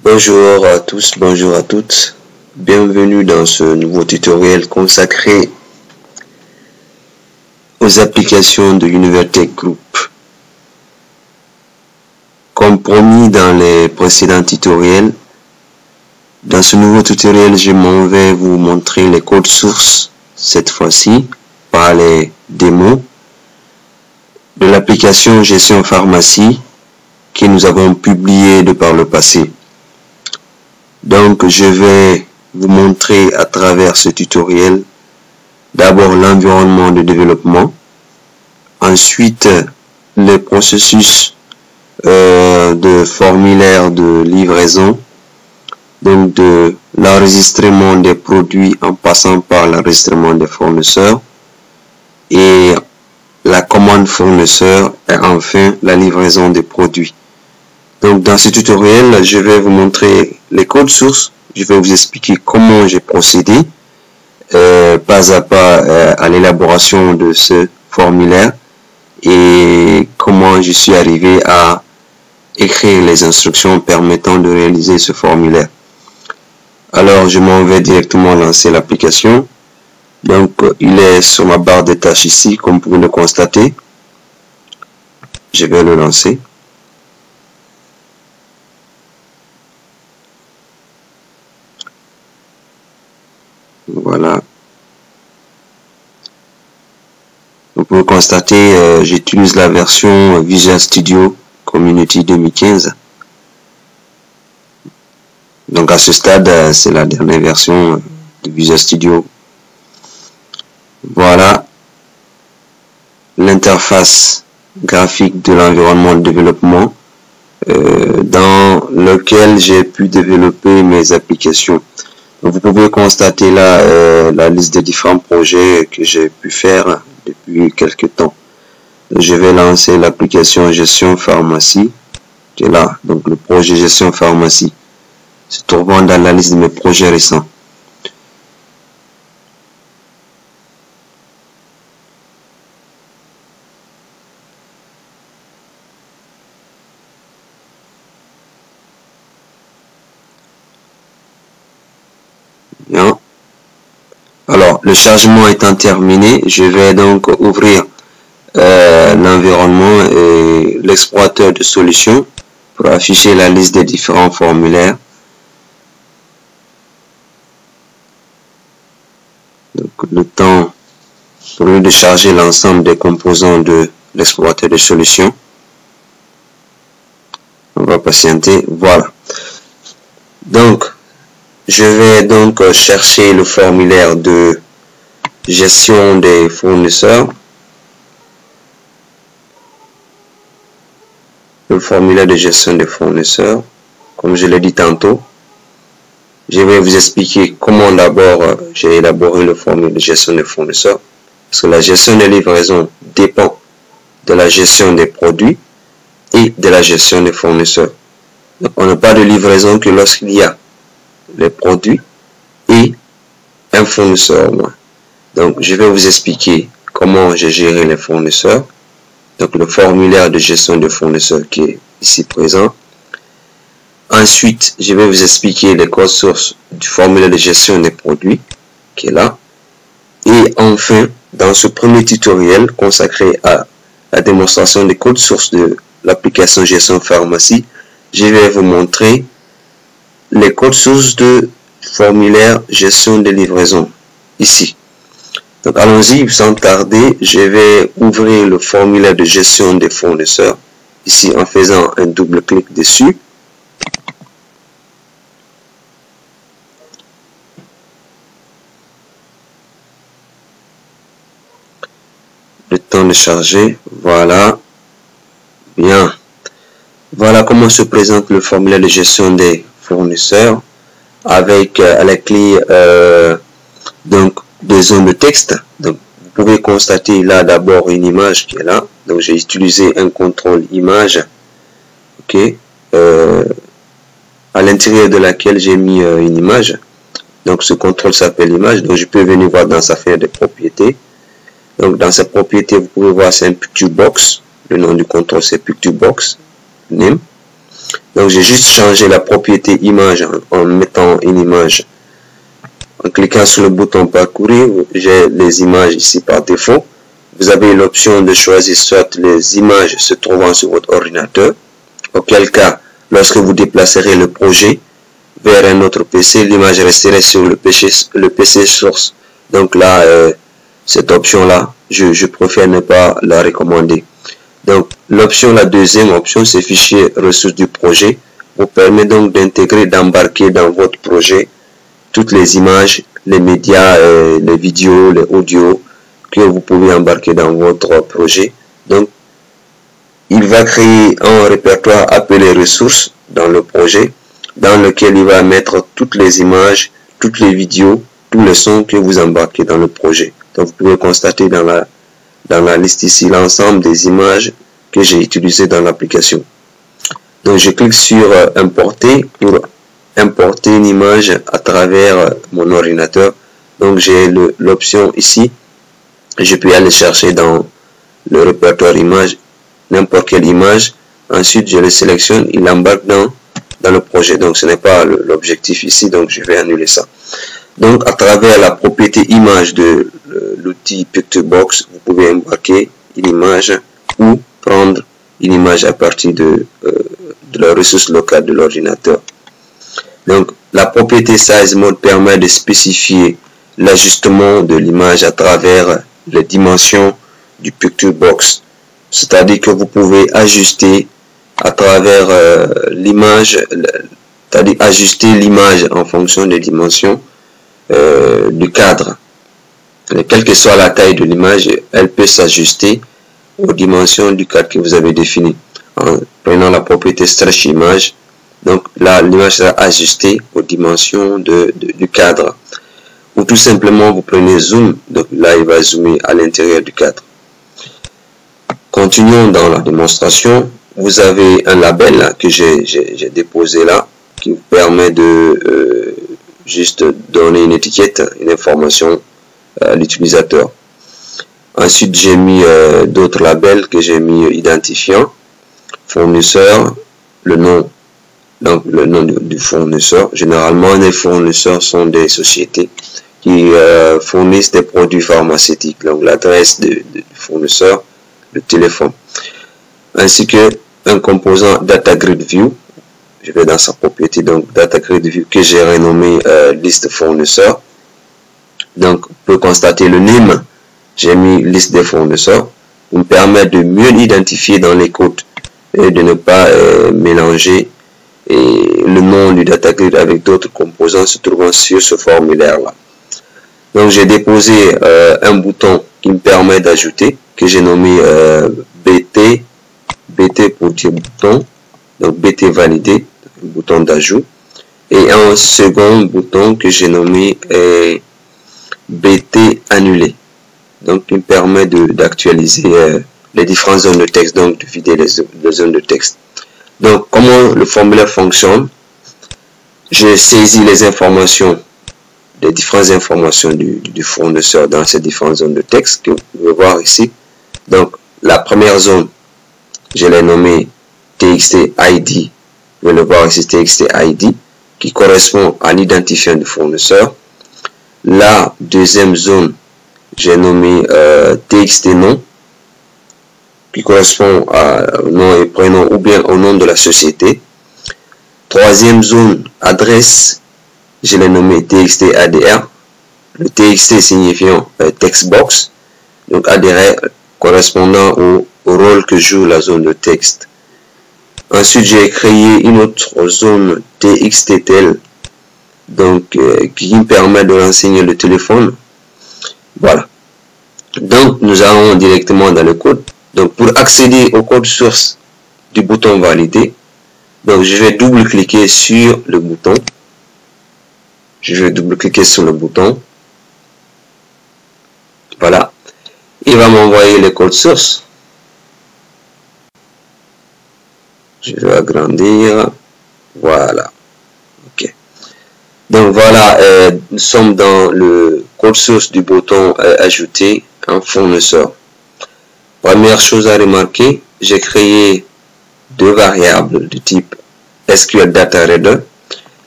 Bonjour à tous, bonjour à toutes. Bienvenue dans ce nouveau tutoriel consacré aux applications de Univertech Group. Comme promis dans les précédents tutoriels, dans ce nouveau tutoriel, je m'en vais vous montrer les codes sources, cette fois-ci, par les démos de l'application Gestion Pharmacie que nous avons publié de par le passé. Donc, je vais vous montrer à travers ce tutoriel d'abord l'environnement de développement, ensuite le processus de formulaire de livraison, donc de l'enregistrement des produits en passant par l'enregistrement des fournisseurs et la commande fournisseur et enfin la livraison des produits. Donc dans ce tutoriel, je vais vous montrer les codes sources, je vais vous expliquer comment j'ai procédé pas à pas à l'élaboration de ce formulaire et comment je suis arrivé à écrire les instructions permettant de réaliser ce formulaire. Alors je m'en vais directement lancer l'application. Donc il est sur ma barre de tâches ici, comme vous pouvez le constater. Je vais le lancer. Voilà. Vous pouvez constater, j'utilise la version Visual Studio Community 2015. Donc à ce stade, c'est la dernière version de Visual Studio. Voilà l'interface graphique de l'environnement de développement dans lequel j'ai pu développer mes applications. Donc, vous pouvez constater là la liste des différents projets que j'ai pu faire depuis quelques temps. Je vais lancer l'application Gestion Pharmacie qui est là. Donc le projet Gestion Pharmacie se trouvant dans la liste de mes projets récents. Bien. Alors, le chargement étant terminé, je vais donc ouvrir l'environnement et l'explorateur de solutions pour afficher la liste des différents formulaires. Donc, le temps pour lui de charger l'ensemble des composants de l'explorateur de solutions. On va patienter. Voilà. Donc, je vais donc chercher le formulaire de gestion des fournisseurs. Le formulaire de gestion des fournisseurs, comme je l'ai dit tantôt. Je vais vous expliquer comment d'abord j'ai élaboré le formulaire de gestion des fournisseurs. Parce que la gestion des livraisons dépend de la gestion des produits et de la gestion des fournisseurs. Donc, on n'a pas de livraison que lorsqu'il y a les produits et un fournisseur. Donc, je vais vous expliquer comment j'ai géré les fournisseurs. Donc, le formulaire de gestion de fournisseurs qui est ici présent. Ensuite, je vais vous expliquer les codes sources du formulaire de gestion des produits qui est là. Et enfin, dans ce premier tutoriel consacré à la démonstration des codes sources de l'application Gestion Pharmacie, je vais vous montrer les codes sources de formulaire gestion de livraison ici. Donc allons-y sans tarder, je vais ouvrir le formulaire de gestion des fournisseurs ici en faisant un double clic dessus. Le temps de charger, voilà. Bien. Voilà comment se présente le formulaire de gestion des fournisseurs avec à la clé donc des zones de texte. Donc vous pouvez constater là d'abord une image qui est là. Donc j'ai utilisé un contrôle image, ok, à l'intérieur de laquelle j'ai mis une image. Donc ce contrôle s'appelle image. Donc je peux venir voir dans sa fenêtre de propriétés. Donc dans sa propriété vous pouvez voir c'est un picture box. Le nom du contrôle c'est picture box name. Donc j'ai juste changé la propriété image en mettant une image. En cliquant sur le bouton parcourir, j'ai les images ici par défaut. Vous avez l'option de choisir soit les images se trouvant sur votre ordinateur, auquel cas, lorsque vous déplacerez le projet vers un autre PC, l'image resterait sur le PC source. Donc là, cette option-là, je préfère ne pas la recommander. Donc l'option, la deuxième option, c'est fichier ressources du projet, vous permet donc d'intégrer, d'embarquer dans votre projet toutes les images, les médias, les vidéos, les audios que vous pouvez embarquer dans votre projet. Donc, il va créer un répertoire appelé ressources dans le projet, dans lequel il va mettre toutes les images, toutes les vidéos, tous les sons que vous embarquez dans le projet. Donc, vous pouvez constater dans la liste ici l'ensemble des images que j'ai utilisées dans l'application. Donc, je clique sur importer pour importer une image à travers mon ordinateur. Donc, j'ai l'option ici. Je peux aller chercher dans le répertoire image n'importe quelle image. Ensuite, je le sélectionne, il embarque dans le projet. Donc, ce n'est pas l'objectif ici, donc je vais annuler ça. Donc, à travers la propriété image de l'outil Picturebox, vous pouvez embarquer une image ou prendre une image à partir de la ressource locale de l'ordinateur. Donc, la propriété Size Mode permet de spécifier l'ajustement de l'image à travers les dimensions du Picturebox. C'est-à-dire que vous pouvez ajuster à travers l'image, c'est-à-dire ajuster l'image en fonction des dimensions du cadre. Quelle que soit la taille de l'image, elle peut s'ajuster aux dimensions du cadre que vous avez défini. En prenant la propriété Stretch Image, donc là, l'image sera ajustée aux dimensions du cadre. Ou tout simplement, vous prenez Zoom, donc là, il va zoomer à l'intérieur du cadre. Continuons dans la démonstration. Vous avez un label là, que j'ai déposé là, qui vous permet de juste donner une étiquette, une information à l'utilisateur. Ensuite, j'ai mis d'autres labels que j'ai mis identifiant, fournisseur, le nom, donc le nom du fournisseur. Généralement, les fournisseurs sont des sociétés qui fournissent des produits pharmaceutiques, donc l'adresse du fournisseur, le téléphone, ainsi que un composant Data Grid View. Je vais dans sa propriété, donc Data Grid View, que j'ai renommé liste fournisseurs. Donc, vous pouvez constater le name, j'ai mis liste des fournisseurs, pour me permettre de mieux l'identifier dans les codes et de ne pas mélanger le nom du Data Grid avec d'autres composants se trouvant sur ce formulaire-là. Donc, j'ai déposé un bouton qui me permet d'ajouter, que j'ai nommé BT pour dire bouton, donc BT validé, bouton d'ajout, et un second bouton que j'ai nommé BT annulé, donc qui me permet d'actualiser les différentes zones de texte, donc de vider les zones de texte. Donc, comment le formulaire fonctionne? J'ai saisi les informations, les différentes informations du fournisseur dans ces différentes zones de texte que vous pouvez voir ici. Donc, la première zone, je l'ai nommée TXT ID. Vous pouvez le voir ici, TXT ID, qui correspond à l'identifiant du fournisseur. La deuxième zone, j'ai nommé TXT nom, qui correspond au nom et prénom ou bien au nom de la société. Troisième zone, adresse, je l'ai nommé TXT ADR, le TXT signifiant textbox, donc ADR correspondant au rôle que joue la zone de texte. Ensuite, j'ai créé une autre zone TXTTL, donc qui me permet de renseigner le téléphone. Voilà. Donc, nous allons directement dans le code. Donc, pour accéder au code source du bouton valider, donc je vais double-cliquer sur le bouton. Je vais double-cliquer sur le bouton. Voilà. Il va m'envoyer le code source. Je vais agrandir. Voilà. OK. Donc voilà, nous sommes dans le code source du bouton ajouter un fournisseur. Première chose à remarquer, j'ai créé deux variables de type SQL Data Reader.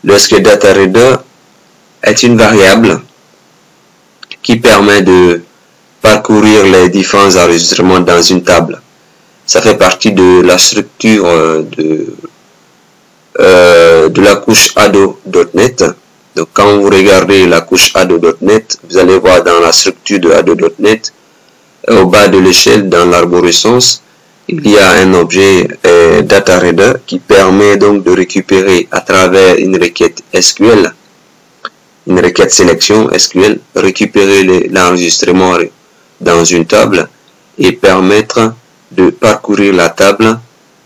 Le SQL Data Reader est une variable qui permet de parcourir les différents enregistrements dans une table. Ça fait partie de la structure de la couche Ado.NET. Donc quand vous regardez la couche Ado.NET, vous allez voir dans la structure de Ado.NET, au bas de l'échelle, dans l'arborescence, il y a un objet Data Reader qui permet donc de récupérer à travers une requête SQL, une requête sélection SQL, récupérer l'enregistrement dans une table et permettre de parcourir la table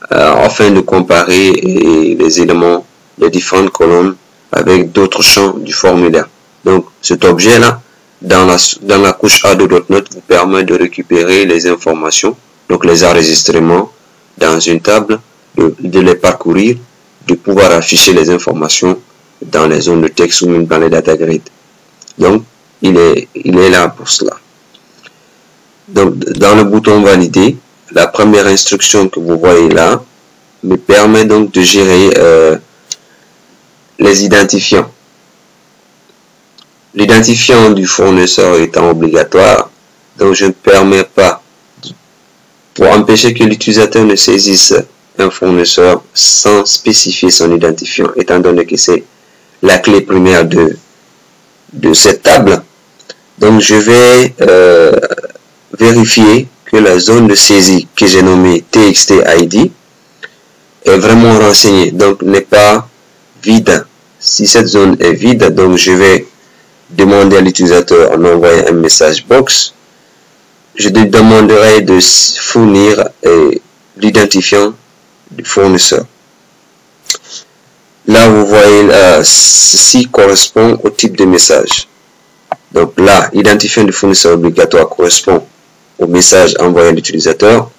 afin de comparer les éléments des différentes colonnes avec d'autres champs du formulaire. Donc cet objet-là, dans la couche Ado.NET, vous permet de récupérer les informations, donc les enregistrements dans une table, de les parcourir, de pouvoir afficher les informations dans les zones de texte ou même dans les data grids. Donc il est là pour cela. Donc dans le bouton valider, la première instruction que vous voyez là me permet donc de gérer les identifiants. L'identifiant du fournisseur étant obligatoire, donc je ne permets pas, pour empêcher que l'utilisateur ne saisisse un fournisseur sans spécifier son identifiant, étant donné que c'est la clé primaire de cette table. Donc je vais vérifier que la zone de saisie que j'ai nommée TXT-ID est vraiment renseignée, donc n'est pas vide. Si cette zone est vide, donc je vais demander à l'utilisateur en envoyant un message box. Je lui demanderai de fournir l'identifiant du fournisseur. Là, vous voyez, ceci correspond au type de message. Donc là, l'identifiant du fournisseur obligatoire correspond au message envoyé à l'utilisateur.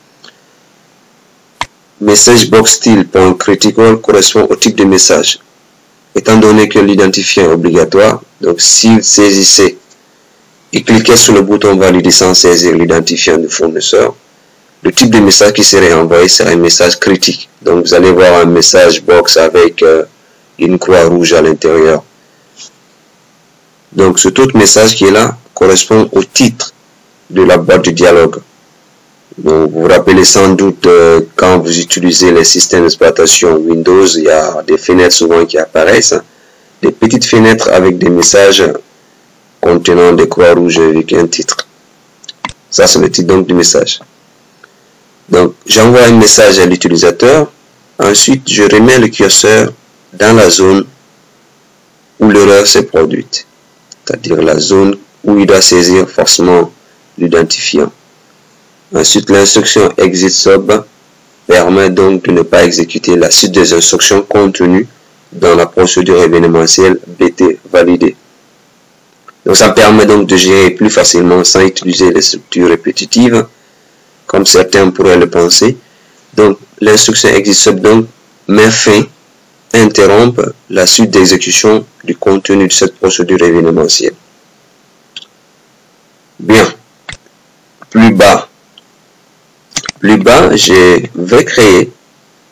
Message box style.critical correspond au type de message. Étant donné que l'identifiant est obligatoire, donc s'il saisissait et cliquait sur le bouton valider sans saisir l'identifiant du fournisseur, le type de message qui serait envoyé serait un message critique. Donc vous allez voir un message box avec une croix rouge à l'intérieur. Donc ce autre message qui est là correspond au titre de la boîte de dialogue. Donc vous vous rappelez sans doute quand vous utilisez les systèmes d'exploitation Windows, il y a des fenêtres souvent qui apparaissent, des petites fenêtres avec des messages contenant des croix rouges avec un titre. Ça c'est le titre donc du message. Donc j'envoie un message à l'utilisateur, ensuite je remets le curseur dans la zone où l'erreur s'est produite, c'est-à-dire la zone où il doit saisir forcément l'identifiant. Ensuite, l'instruction exit sub permet donc de ne pas exécuter la suite des instructions contenues dans la procédure événementielle BT validée. Donc ça permet donc de gérer plus facilement sans utiliser les structures répétitives, comme certains pourraient le penser. Donc l'instruction exit sub donc met fin, interrompt la suite d'exécution du contenu de cette procédure événementielle. Bien. Plus bas, je vais créer,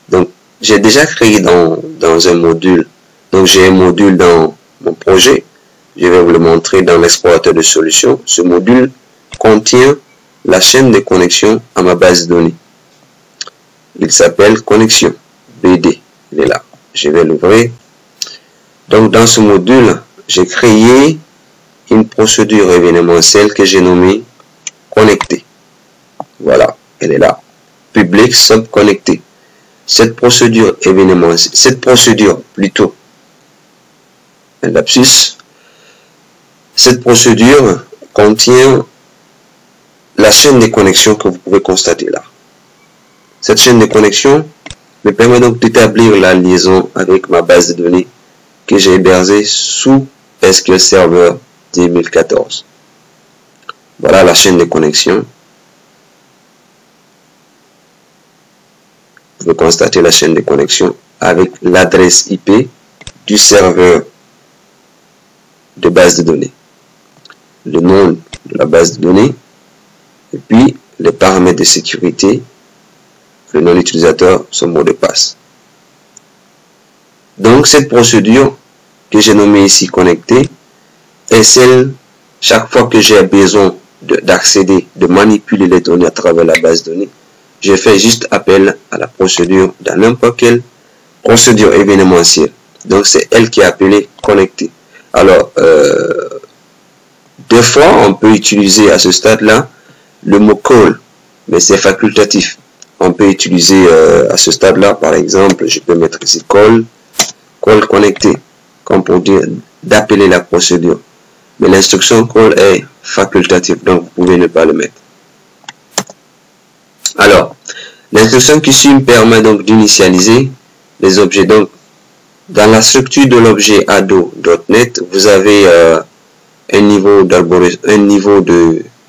donc j'ai déjà créé dans un module, donc j'ai un module dans mon projet, je vais vous le montrer dans l'explorateur de solutions. Ce module contient la chaîne de connexion à ma base de données. Il s'appelle connexion BD, il est là, je vais l'ouvrir. Donc dans ce module, j'ai créé une procédure événementielle que j'ai nommée connecté. Voilà, elle est là. Public sub connecté. Cette procédure un lapsus, cette procédure contient la chaîne de connexion que vous pouvez constater là. Cette chaîne de connexion me permet donc d'établir la liaison avec ma base de données que j'ai hébergée sous SQL Server 2014. Voilà la chaîne de connexion. Vous pouvez constater la chaîne de connexion avec l'adresse IP du serveur de base de données, le nom de la base de données, et puis les paramètres de sécurité, le nom de l'utilisateur, son mot de passe. Donc cette procédure que j'ai nommée ici connecter est celle, chaque fois que j'ai besoin d'accéder, de manipuler les données à travers la base de données, je fais juste appel à la procédure dans n'importe quelle procédure événementielle. Donc c'est elle qui est appelée connecter. Alors, des fois, on peut utiliser à ce stade-là le mot call, mais c'est facultatif. On peut utiliser à ce stade-là, par exemple, je peux mettre ici call connecter, comme pour dire d'appeler la procédure. Mais l'instruction call est facultative, donc vous pouvez ne pas le mettre. Alors, l'instruction qui suit me permet donc d'initialiser les objets. Donc, dans la structure de l'objet ado.net, vous avez un niveau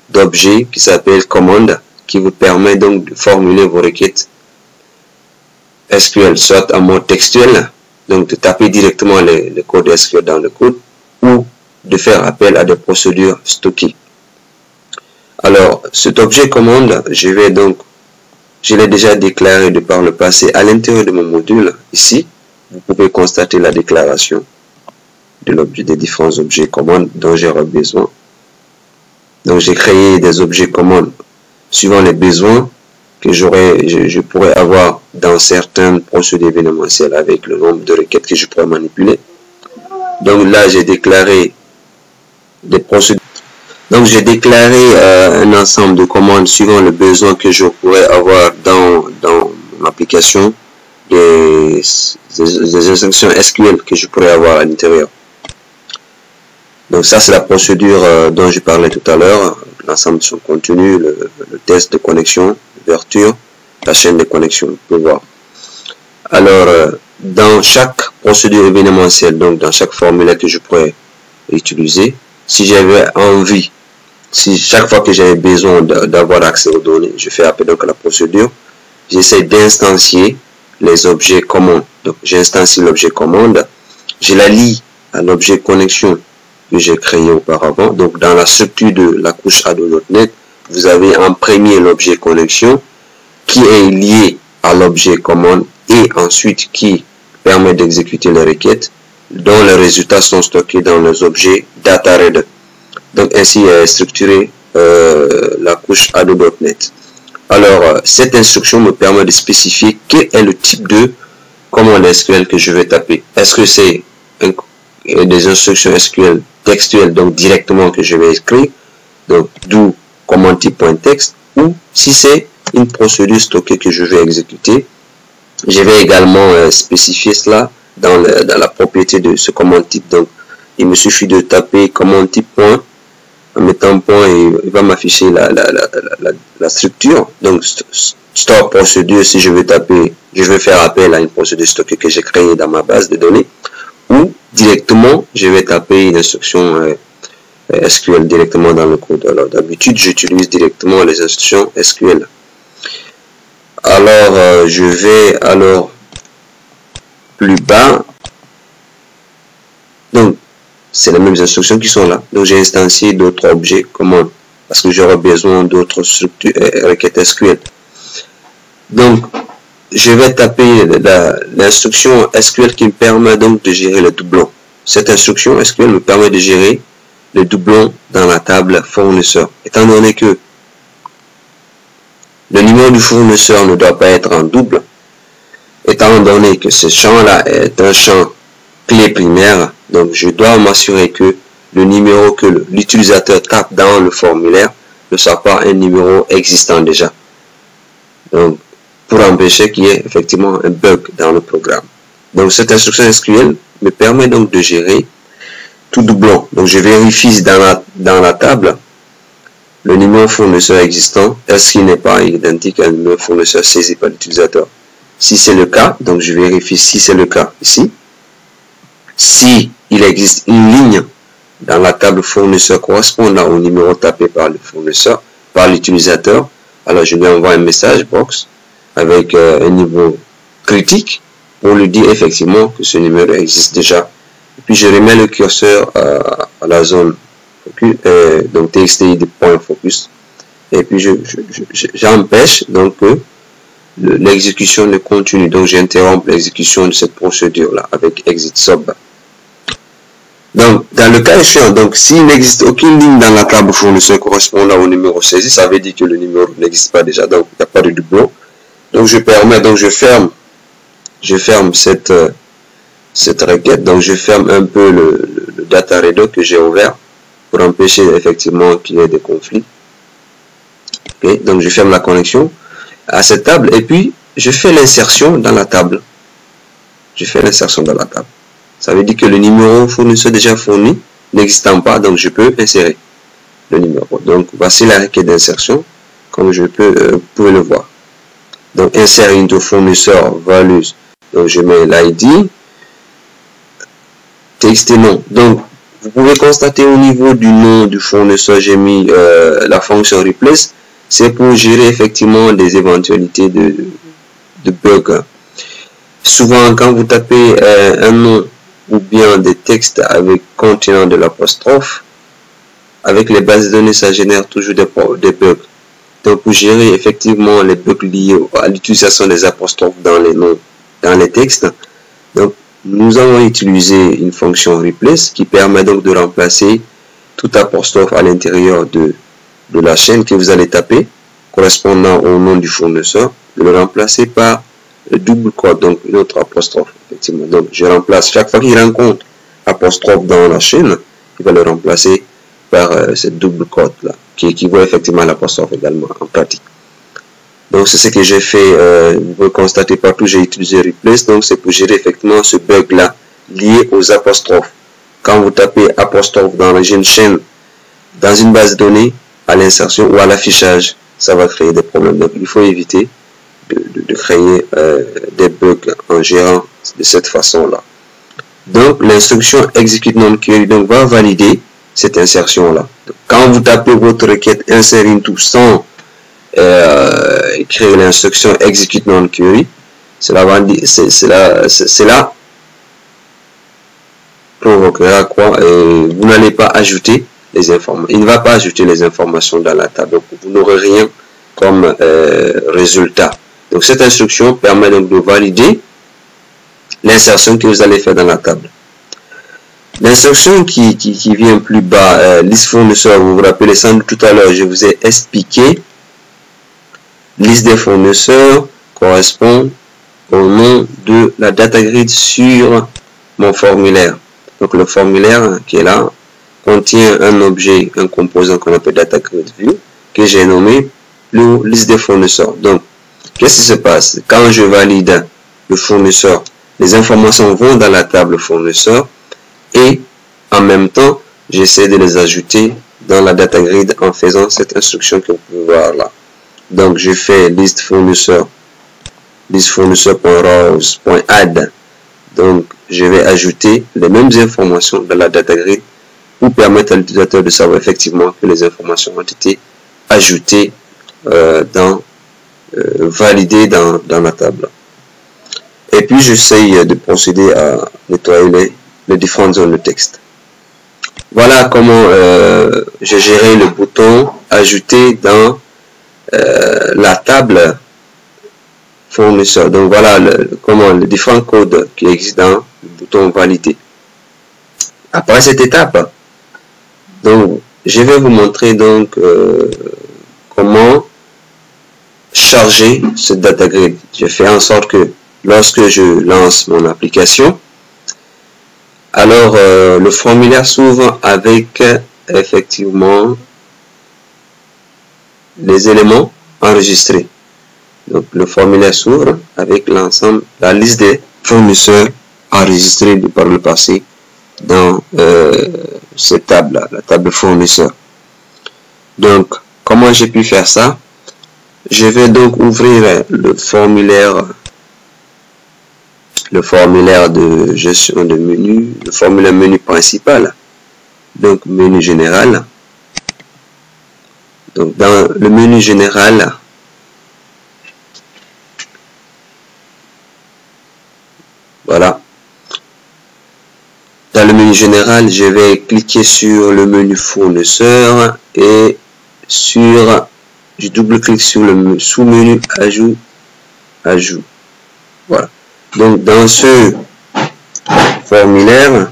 d'objet qui s'appelle commande, qui vous permet donc de formuler vos requêtes SQL, soit en mode textuel, donc de taper directement le code SQL dans le code, ou de faire appel à des procédures stockées. Alors, cet objet commande, je l'ai déjà déclaré de par le passé à l'intérieur de mon module. Ici, vous pouvez constater la déclaration des différents objets commandes dont j'aurai besoin. Donc, j'ai créé des objets commandes suivant les besoins que je pourrais avoir dans certaines procédures événementielles avec le nombre de requêtes que je pourrais manipuler. Donc là, j'ai déclaré des procédures. Donc j'ai déclaré un ensemble de commandes suivant le besoin que je pourrais avoir dans l'application, des instructions SQL que je pourrais avoir à l'intérieur. Donc ça, c'est la procédure dont je parlais tout à l'heure, l'ensemble de son contenu, le test de connexion, l'ouverture, la chaîne de connexion, vous pouvez voir. Alors, dans chaque procédure événementielle, donc dans chaque formulaire que je pourrais utiliser, si j'avais envie, si chaque fois que j'avais besoin d'avoir accès aux données, je fais appel donc à la procédure, j'essaie d'instancier les objets commandes. Donc j'instancie l'objet commande, je la lie à l'objet connexion que j'ai créé auparavant. Donc dans la structure de la couche ado.net, vous avez en premier l'objet connexion qui est lié à l'objet commande et ensuite qui permet d'exécuter les requêtes dont les résultats sont stockés dans les objets DataRed. Donc ainsi est structurée la couche ado.net. Alors cette instruction me permet de spécifier quel est le type de commande SQL que je vais taper. Est-ce que c'est des instructions SQL textuelles, donc directement que je vais écrire, donc d'où commande type.text, ou si c'est une procédure stockée que je vais exécuter. Je vais également spécifier cela dans la propriété de ce commande type. Donc il me suffit de taper commande type point en mettant point et il va m'afficher la structure. Donc store procédure, si je veux faire appel à une procédure stockée que j'ai créée dans ma base de données, ou directement je vais taper une instruction SQL directement dans le code. Alors d'habitude j'utilise directement les instructions SQL. Alors je vais plus bas. Donc c'est les mêmes instructions qui sont là. Donc j'ai instancié d'autres objets commandes parce que j'aurai besoin d'autres structures requêtes SQL. Donc je vais taper l'instruction SQL qui me permet donc de gérer le doublon. Cette instruction SQL me permet de gérer le doublon dans la table fournisseur. Étant donné que le numéro du fournisseur ne doit pas être en double, étant donné que ce champ-là est un champ clé primaire, donc je dois m'assurer que le numéro que l'utilisateur tape dans le formulaire ne soit pas un numéro existant déjà. Donc, pour empêcher qu'il y ait effectivement un bug dans le programme. Donc cette instruction SQL me permet donc de gérer tout doublon. Donc je vérifie dans la table le numéro fournisseur existant, est-ce qu'il n'est pas identique à un numéro fournisseur saisi par l'utilisateur. Si c'est le cas, donc je vérifie si c'est le cas ici. Si il existe une ligne dans la table fournisseur correspondant au numéro tapé par le fournisseur, par l'utilisateur, alors je lui envoie un message box avec un niveau critique pour lui dire effectivement que ce numéro existe déjà. Et puis je remets le curseur à la zone focus, donc txt de point focus. Et puis j'empêche donc que l'exécution ne continue. Donc j'interromps l'exécution de cette procédure-là avec exit sub. Donc, dans le cas échéant, donc s'il n'existe aucune ligne dans la table fournisseur correspondant au numéro saisi, ça veut dire que le numéro n'existe pas déjà, donc il n'y a pas de doublon. Donc je ferme cette requête, donc je ferme un peu le data redo que j'ai ouvert pour empêcher effectivement qu'il y ait des conflits. Okay, donc je ferme la connexion à cette table et puis je fais l'insertion dans la table. Ça veut dire que le numéro fournisseur déjà fourni n'existant pas, donc je peux insérer le numéro. Donc voici la requête d'insertion, comme vous pouvez le voir. Donc insert into fournisseur values. Donc je mets l'ID, texte et nom. Donc vous pouvez constater au niveau du nom du fournisseur, j'ai mis la fonction replace. C'est pour gérer effectivement des éventualités de bugs. Souvent quand vous tapez un nom ou bien des textes avec contenant de l'apostrophe, avec les bases de données, ça génère toujours des bugs. Donc, pour gérer effectivement les bugs liés à l'utilisation des apostrophes dans les noms, dans les textes, donc, nous allons utiliser une fonction replace qui permet donc de remplacer tout apostrophe à l'intérieur de la chaîne que vous allez taper, correspondant au nom du fournisseur, de le remplacer par le double quote, donc une autre apostrophe, effectivement. Donc, je remplace, chaque fois qu'il rencontre apostrophe dans la chaîne, il va le remplacer par cette double quote là, qui équivaut effectivement à l'apostrophe également en pratique. Donc, c'est ce que j'ai fait, vous pouvez constater partout, j'ai utilisé replace, donc c'est pour gérer effectivement ce bug là, lié aux apostrophes. Quand vous tapez apostrophe dans une chaîne, dans une base de données, à l'insertion ou à l'affichage, ça va créer des problèmes. Donc, il faut éviter de créer des bugs en gérant de cette façon-là. Donc, l'instruction execute non-query donc va valider cette insertion-là. Quand vous tapez votre requête insert into sans créer l'instruction execute non-query, cela provoquera quoi? Vous n'allez pas ajouter les informations. Il ne va pas ajouter les informations dans la table. Donc, vous n'aurez rien comme résultat. Donc cette instruction permet donc de valider l'insertion que vous allez faire dans la table. L'insertion qui vient plus bas, liste fournisseur, vous vous rappelez sans doute tout à l'heure, je vous ai expliqué, liste des fournisseurs correspond au nom de la data grid sur mon formulaire. Donc le formulaire qui est là contient un objet, un composant qu'on appelle data grid view, que j'ai nommé le liste des fournisseurs. Donc qu'est-ce qui se passe? Quand je valide le fournisseur, les informations vont dans la table fournisseur et en même temps, j'essaie de les ajouter dans la data grid en faisant cette instruction que vous pouvez voir là. Donc, je fais liste fournisseur.rows.add. Donc, je vais ajouter les mêmes informations dans la data grid pour permettre à l'utilisateur de savoir effectivement que les informations ont été ajoutées validées dans la table. Et puis, j'essaye de procéder à nettoyer les différentes zones de texte. Voilà comment j'ai géré le bouton ajouter dans la table fournisseur. Donc voilà comment les différents codes qui existent dans le bouton valider. Après cette étape, donc je vais vous montrer donc comment charger ce data grid. Je fais en sorte que lorsque je lance mon application, alors le formulaire s'ouvre avec effectivement les éléments enregistrés. Donc le formulaire s'ouvre avec l'ensemble, la liste des fournisseurs enregistrés par le passé dans cette table-là, la table fournisseur. Donc comment j'ai pu faire ça? Je vais donc ouvrir le formulaire de gestion de menu, le formulaire menu principal, donc menu général. Donc dans le menu général, voilà, dans le menu général, je vais cliquer sur le menu fournisseur et je double-clique sur le sous-menu ajout ajout. Voilà. Donc dans ce formulaire,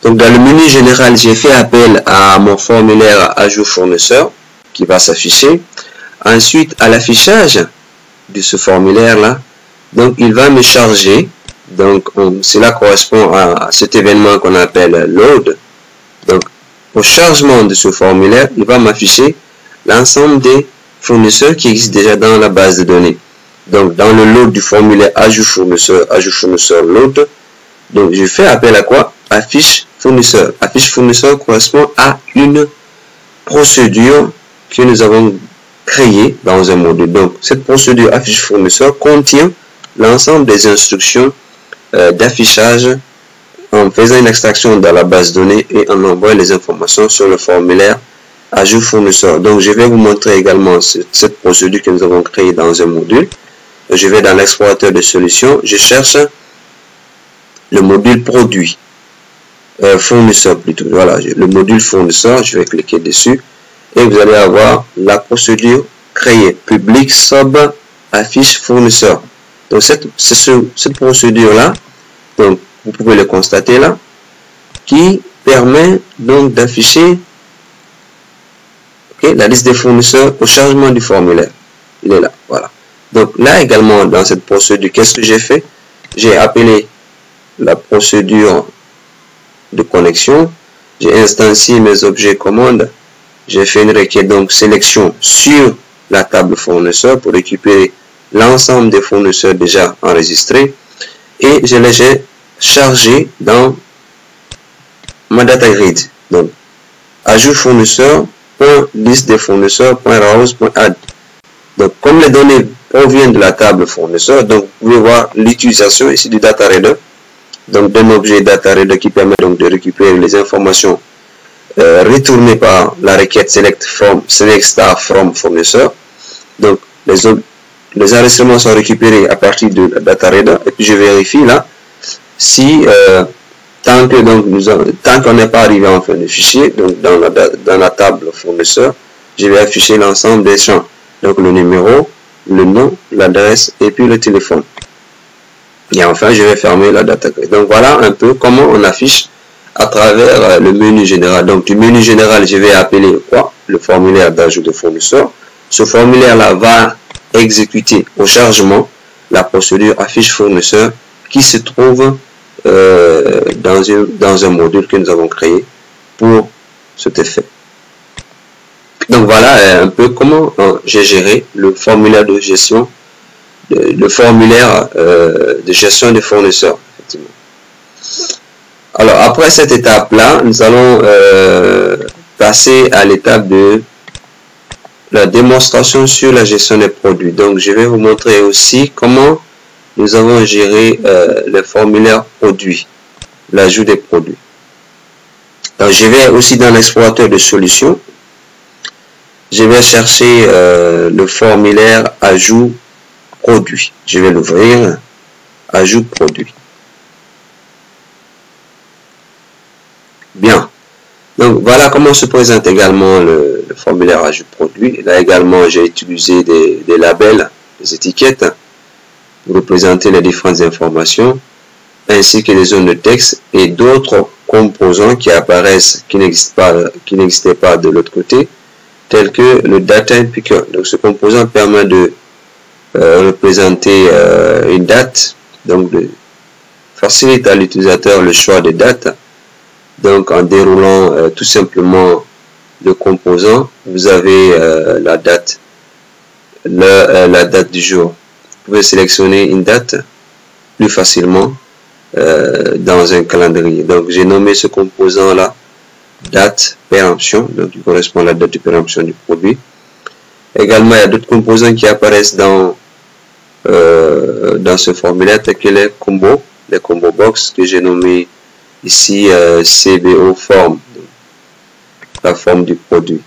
donc dans le menu général, j'ai fait appel à mon formulaire ajout fournisseur qui va s'afficher. Ensuite, à l'affichage de ce formulaire là, donc il va me charger. Donc cela correspond à cet événement qu'on appelle load. Donc au chargement de ce formulaire, il va m'afficher l'ensemble des fournisseurs qui existent déjà dans la base de données. Donc dans le load du formulaire ajout fournisseur load, donc je fais appel à quoi? Affiche fournisseur. Affiche fournisseur correspond à une procédure que nous avons créée dans un module. Donc cette procédure affiche fournisseur contient l'ensemble des instructions d'affichage en faisant une extraction dans la base de données et en envoyant les informations sur le formulaire ajout fournisseur. Donc je vais vous montrer également cette procédure que nous avons créée dans un module. Je vais dans l'explorateur de solutions, je cherche le module produit, fournisseur plutôt. Voilà, le module fournisseur, je vais cliquer dessus et vous allez avoir la procédure créée, public sub affiche fournisseur. Donc cette procédure là, donc vous pouvez le constater là, qui permet donc d'afficher la liste des fournisseurs au chargement du formulaire. Il est là, voilà. Donc là également dans cette procédure, qu'est-ce que j'ai fait? J'ai appelé la procédure de connexion, j'ai instancié mes objets commandes, j'ai fait une requête donc sélection sur la table fournisseur pour récupérer l'ensemble des fournisseurs déjà enregistrés et je les ai chargés dans ma data grid. Donc ajout fournisseur liste des fournisseurs .rows.add. Donc comme les données proviennent de la table fournisseur, donc vous pouvez voir l'utilisation ici du DataReader, donc d'un objet DataReader qui permet donc de récupérer les informations retournées par la requête select star from fournisseur. Donc les enregistrements sont récupérés à partir de DataReader et puis je vérifie là si tant qu'on n'est pas arrivé en fin de fichier, donc dans la table fournisseur, je vais afficher l'ensemble des champs, donc le numéro, le nom, l'adresse et puis le téléphone. Et enfin, je vais fermer la data grid. Donc voilà un peu comment on affiche à travers le menu général. Donc du menu général, je vais appeler quoi? Le formulaire d'ajout de fournisseur. Ce formulaire-là va exécuter au chargement la procédure affiche fournisseur qui se trouve dans un module que nous avons créé pour cet effet. Donc voilà un peu comment j'ai géré le formulaire de gestion, le formulaire de gestion des fournisseurs. Effectivement. Alors après cette étape-là, nous allons passer à l'étape de la démonstration sur la gestion des produits. Donc je vais vous montrer aussi comment nous avons géré le formulaire produit, l'ajout des produits. Donc je vais aussi dans l'explorateur de solutions, je vais chercher le formulaire ajout produit. Je vais l'ouvrir, ajout produit. Bien. Donc voilà comment se présente également le formulaire ajout produit. Là également j'ai utilisé des labels, des étiquettes pour représenter les différentes informations, ainsi que les zones de texte et d'autres composants qui apparaissent, qui n'existaient pas de l'autre côté, tels que le data picker. Donc ce composant permet de représenter une date, donc de faciliter à l'utilisateur le choix des dates. Donc en déroulant tout simplement le composant, vous avez la date du jour. Vous pouvez sélectionner une date plus facilement dans un calendrier. Donc j'ai nommé ce composant là date péremption, donc il correspond à la date de péremption du produit. Également il y a d'autres composants qui apparaissent dans ce formulaire, tels que les combo box que j'ai nommé ici CBO form, la forme du produit.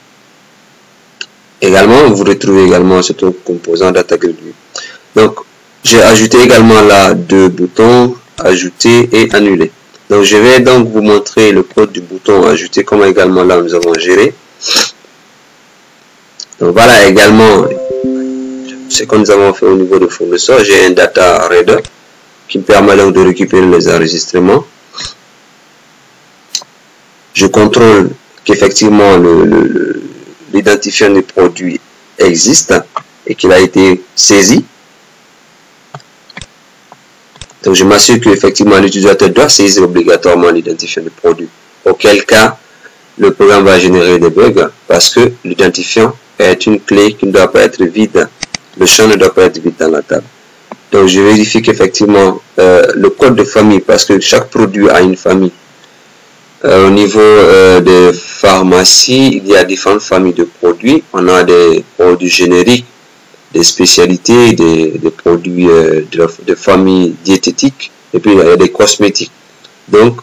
Également vous retrouvez également ce composant data grid. Donc j'ai ajouté également là deux boutons ajouter et annuler. Donc je vais donc vous montrer le code du bouton ajouter, comment également là nous avons géré. Donc voilà également, ce que nous avons fait au niveau de fournisseur. J'ai un data reader qui me permet donc de récupérer les enregistrements. Je contrôle qu'effectivement l'identifiant du produit existe et qu'il a été saisi. Donc je m'assure qu'effectivement l'utilisateur doit saisir obligatoirement l'identifiant du produit. Auquel cas, le programme va générer des bugs parce que l'identifiant est une clé qui ne doit pas être vide. Le champ ne doit pas être vide dans la table. Donc je vérifie qu'effectivement le code de famille, parce que chaque produit a une famille. Au niveau des pharmacies, il y a différentes familles de produits. On a des produits génériques, des spécialités, des produits de famille diététique, et puis il y a des cosmétiques. Donc,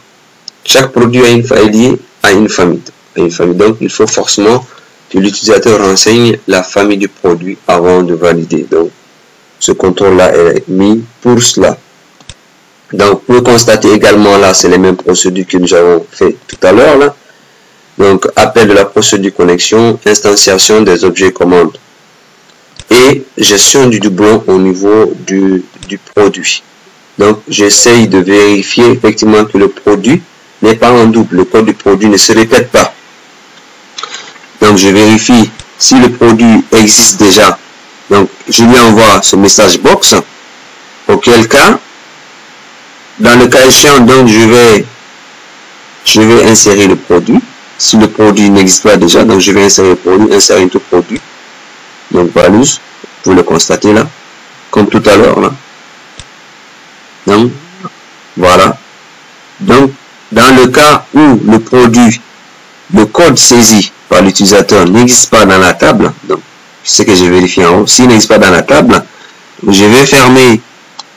chaque produit est lié à une famille. Donc, il faut forcément que l'utilisateur renseigne la famille du produit avant de valider. Donc, ce contrôle-là est mis pour cela. Donc, pour constater également, là, c'est les mêmes procédures que nous avons fait tout à l'heure, là. Donc, appel de la procédure connexion, instanciation des objets commandes et gestion du doublon au niveau du produit. Donc, j'essaye de vérifier effectivement que le produit n'est pas en double. Le code du produit ne se répète pas. Donc, je vérifie si le produit existe déjà. Donc, je lui envoie ce message box. Auquel cas, dans le cas échéant, donc je vais insérer le produit. Si le produit n'existe pas déjà, donc je vais insérer le produit, insérer tout produit. Donc value, vous le constatez là, comme tout à l'heure là. Donc voilà. Donc dans le cas où le produit, le code saisi par l'utilisateur n'existe pas dans la table, donc c'est ce que j'ai vérifié en haut. S'il n'existe pas dans la table, je vais fermer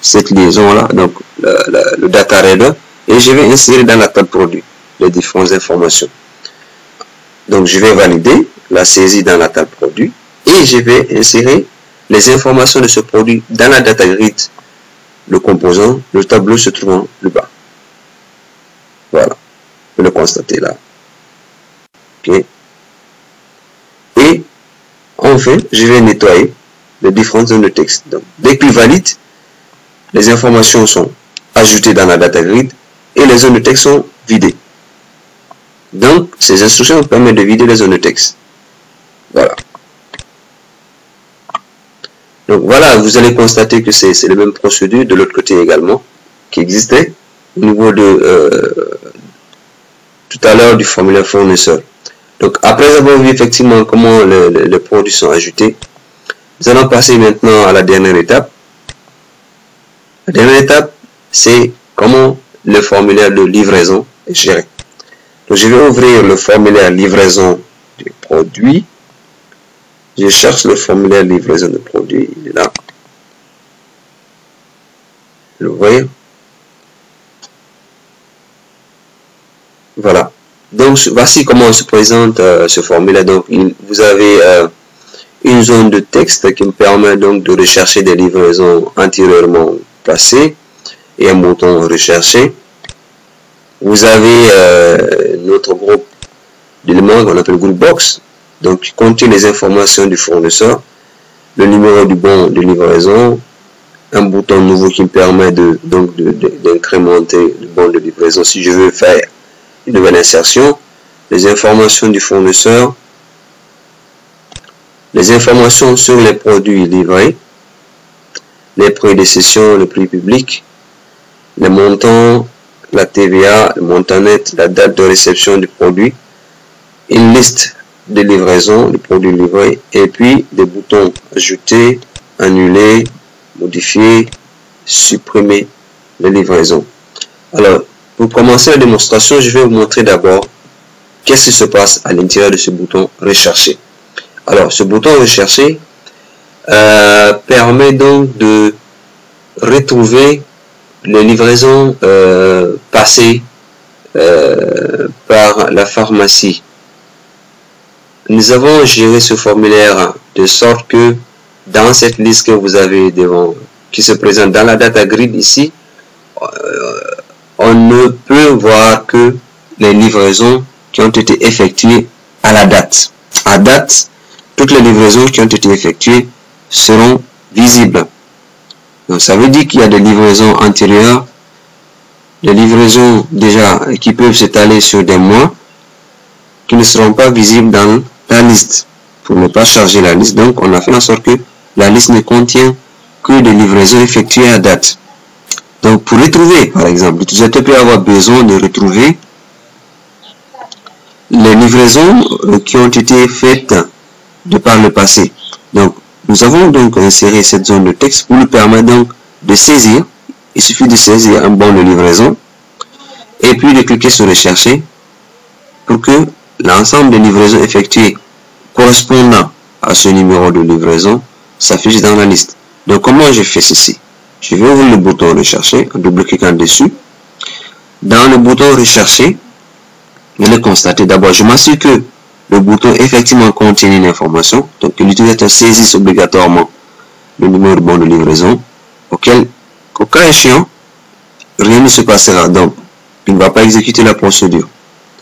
cette liaison là, donc le data reader, et je vais insérer dans la table produit les différentes informations. Donc je vais valider la saisie dans la table produit et je vais insérer les informations de ce produit dans la data grid, le composant, le tableau se trouvant plus bas. Voilà, vous le constatez là. Ok. Et enfin, je vais nettoyer les différentes zones de texte. Donc, dès qu'il valide, les informations sont ajoutées dans la data grid et les zones de texte sont vidées. Donc, ces instructions permettent de vider les zones de texte. Voilà. Donc, voilà, vous allez constater que c'est la même procédure de l'autre côté également, qui existait au niveau de tout à l'heure du formulaire fournisseur. Donc, après avoir vu effectivement comment les produits sont ajoutés, nous allons passer maintenant à la dernière étape. La dernière étape, c'est comment le formulaire de livraison est géré. Donc, je vais ouvrir le formulaire livraison du produit. Je cherche le formulaire livraison de produit. Il est là. Vous voyez? Voilà. Donc, voici comment se présente ce formulaire. Donc, vous avez une zone de texte qui me permet donc de rechercher des livraisons antérieurement passées et un bouton rechercher. Vous avez notre groupe d'éléments qu'on appelle group box, donc qui contient les informations du fournisseur, le numéro du bon de livraison, un bouton nouveau qui me permet d'incrémenter le bon de livraison si je veux faire une nouvelle insertion, les informations du fournisseur, les informations sur les produits livrés, les prix de cession, le prix public, les montants, la TVA, le montant net, la date de réception du produit, une liste de livraison du produit livré et puis des boutons ajouter, annuler, modifier, supprimer les livraisons. Alors, pour commencer la démonstration, je vais vous montrer d'abord qu'est-ce qui se passe à l'intérieur de ce bouton rechercher. Alors, ce bouton rechercher permet donc de retrouver les livraisons passées par la pharmacie. Nous avons géré ce formulaire de sorte que dans cette liste que vous avez devant, qui se présente dans la data grid ici, on ne peut voir que les livraisons qui ont été effectuées à la date. À date, toutes les livraisons qui ont été effectuées seront visibles. Donc ça veut dire qu'il y a des livraisons antérieures, des livraisons déjà qui peuvent s'étaler sur des mois, qui ne seront pas visibles dans la liste, pour ne pas charger la liste. Donc on a fait en sorte que la liste ne contient que des livraisons effectuées à date. Donc pour retrouver, par exemple, l'utilisateur peut avoir besoin de retrouver les livraisons qui ont été faites de par le passé. Donc nous avons donc inséré cette zone de texte pour nous permettre donc de saisir. Il suffit de saisir un bon de livraison et puis de cliquer sur rechercher pour que l'ensemble des livraisons effectuées correspondant à ce numéro de livraison s'affiche dans la liste. Donc comment je fais ceci? Je vais ouvrir le bouton rechercher en double-cliquant dessus. Dans le bouton rechercher, je vais constater d'abord, je m'assure que le bouton effectivement contient une information, donc que l'utilisateur saisisse obligatoirement le numéro de bon de livraison, au cas échéant, rien ne se passera, donc il ne va pas exécuter la procédure.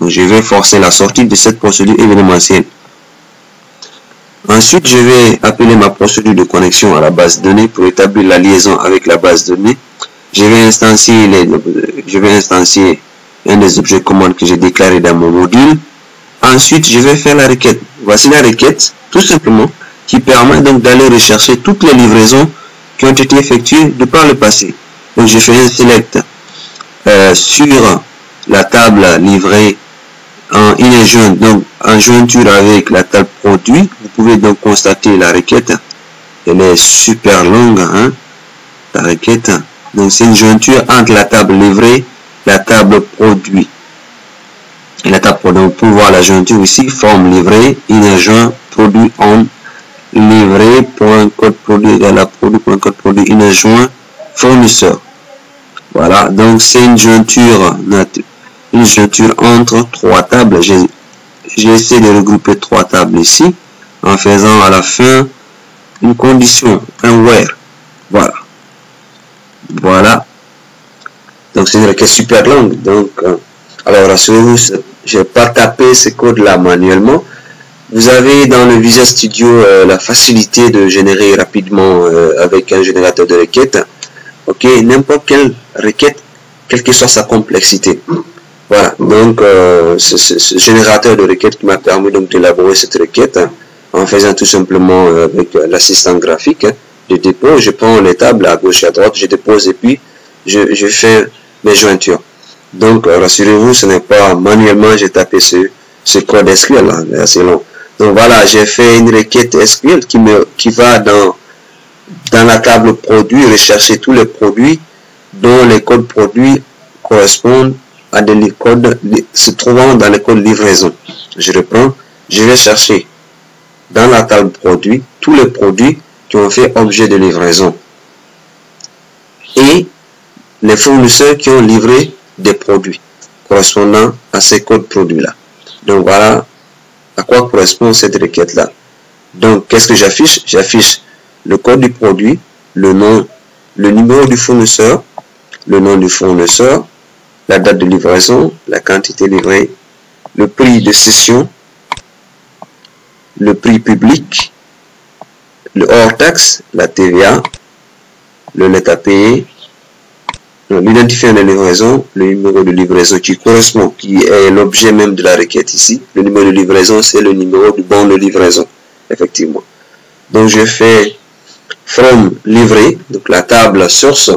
Donc je vais forcer la sortie de cette procédure événementielle. Ensuite, je vais appeler ma procédure de connexion à la base de données pour établir la liaison avec la base de données. Je vais instancier un des objets commandes que j'ai déclaré dans mon module. Ensuite, je vais faire la requête. Voici la requête, tout simplement, qui permet donc d'aller rechercher toutes les livraisons qui ont été effectuées de par le passé. Donc, je fais un select sur la table livrée en inner donc en jointure avec la table produit. Vous pouvez donc constater la requête. Elle est super longue, hein, la requête. Donc, c'est une jointure entre la table livrée, la table produit. Et la table produit, pour voir la jointure ici, forme livrée, inner joint, produit on, livré, point code produit égale à produit, point code produit, inner joint, fournisseur. Voilà, donc c'est une jointure entre trois tables. J'ai essayé de regrouper trois tables ici, en faisant à la fin une condition, un where. Voilà. Voilà. Donc c'est une requête super longue. Donc, alors rassurez-vous, je n'ai pas tapé ce code-là manuellement. Vous avez dans le Visual Studio la facilité de générer rapidement avec un générateur de requêtes. Ok, n'importe quelle requête, quelle que soit sa complexité. Voilà, donc ce générateur de requêtes qui m'a permis donc d'élaborer cette requête en faisant tout simplement avec l'assistant graphique de dépôt. Je prends les tables à gauche et à droite, je dépose et puis je fais mes jointures. Donc rassurez-vous, ce n'est pas manuellement j'ai tapé ce code SQL là, c'est assez long. Donc voilà, j'ai fait une requête SQL qui va dans la table produit rechercher tous les produits dont les codes produits correspondent à des codes se trouvant dans les codes livraison. Je reprends, je vais chercher dans la table produit tous les produits qui ont fait objet de livraison et les fournisseurs qui ont livré des produits correspondant à ces codes produits là. Donc voilà à quoi correspond cette requête là. Donc qu'est-ce que j'affiche? J'affiche le code du produit, le nom, le numéro du fournisseur, le nom du fournisseur, la date de livraison, la quantité livrée, le prix de cession, le prix public, le hors taxe, la TVA, le net à payer, l'identifiant de livraison, le numéro de livraison qui correspond, qui est l'objet même de la requête ici. Le numéro de livraison, c'est le numéro du bon de livraison, effectivement. Donc je fais from livré, donc la table source.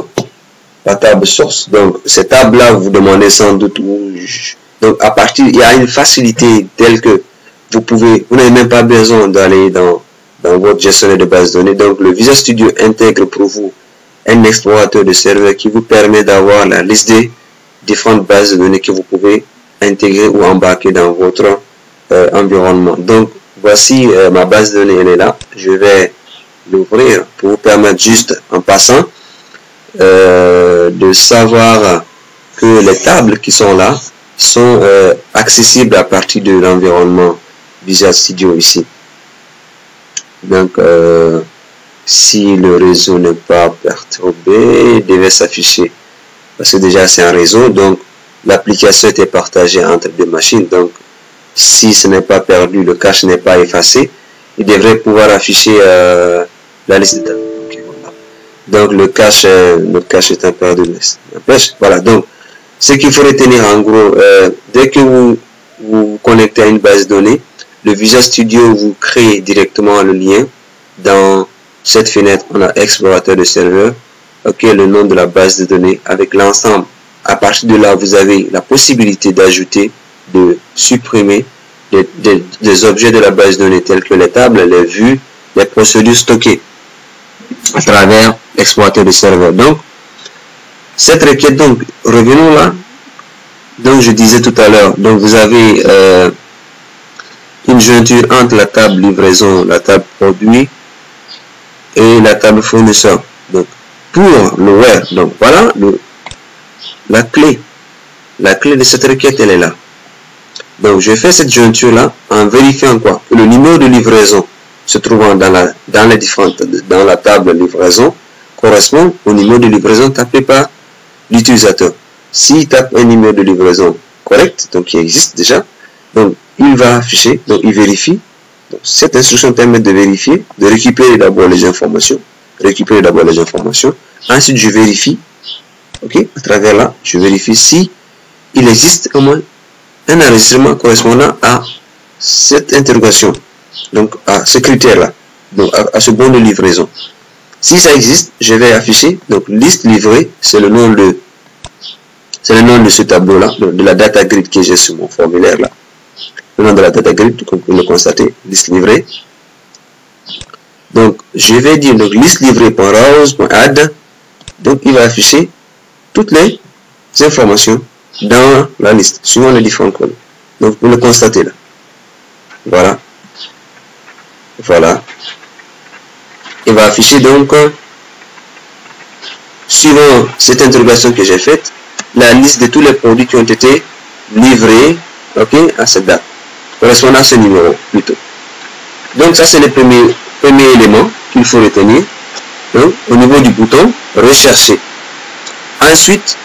La table source, donc cette table là vous demandez sans doute donc à partir, il y a une facilité telle que vous n'avez même pas besoin d'aller dans votre gestionnaire de base de données. Donc le Visual Studio intègre pour vous un explorateur de serveur qui vous permet d'avoir la liste des différentes bases de données que vous pouvez intégrer ou embarquer dans votre environnement. Donc voici ma base de données, elle est là. Je vais l'ouvrir pour vous permettre juste en passant de savoir que les tables qui sont là sont accessibles à partir de l'environnement Visual Studio ici. Donc si le réseau n'est pas perturbé, il devait s'afficher parce que déjà c'est un réseau, donc l'application était partagée entre deux machines. Donc si ce n'est pas perdu, le cache n'est pas effacé, il devrait pouvoir afficher la liste de tables. Okay. Donc le cache est un paire de l'Est. Voilà, donc ce qu'il faut retenir en gros, dès que vous vous connectez à une base de données, le Visual Studio vous crée directement le lien. Dans cette fenêtre, on a explorateur de serveur, ok, le nom de la base de données avec l'ensemble. À partir de là, vous avez la possibilité d'ajouter, de supprimer des objets de la base de données tels que les tables, les vues, les procédures stockées à travers l'explorateur de serveur. Donc, cette requête, donc, revenons là. Donc, je disais tout à l'heure, donc vous avez une jointure entre la table livraison, la table produit et la table fournisseur. Donc, pour le where, donc voilà la clé de cette requête, elle est là. Donc, je fais cette jointure là en vérifiant quoi? Que le numéro de livraison se trouvant dans la table livraison correspond au numéro de livraison tapé par l'utilisateur. S'il tape un numéro de livraison correct, donc qui existe déjà, donc il va afficher, donc il vérifie. Donc, cette instruction permet de vérifier, de récupérer d'abord les informations, ensuite je vérifie, ok, à travers là, je vérifie si il existe au moins un enregistrement correspondant à cette interrogation, donc à ce critère-là, donc à ce bon de livraison. Si ça existe, je vais afficher, donc liste livrée, c'est le nom de ce tableau-là, de la data grid que j'ai sur mon formulaire là. Le nom de la data grid, comme vous le constatez, liste livrée. Donc, je vais dire, donc, liste livrée.rows.add. Donc, il va afficher toutes les informations dans la liste, suivant les différents colonnes. Donc, vous le constatez là. Voilà. Voilà. Il va afficher donc, suivant cette interrogation que j'ai faite, la liste de tous les produits qui ont été livrés, ok, à cette date, correspondant à ce numéro plutôt. Donc ça c'est le premier élément qu'il faut retenir. Donc, au niveau du bouton rechercher. Ensuite,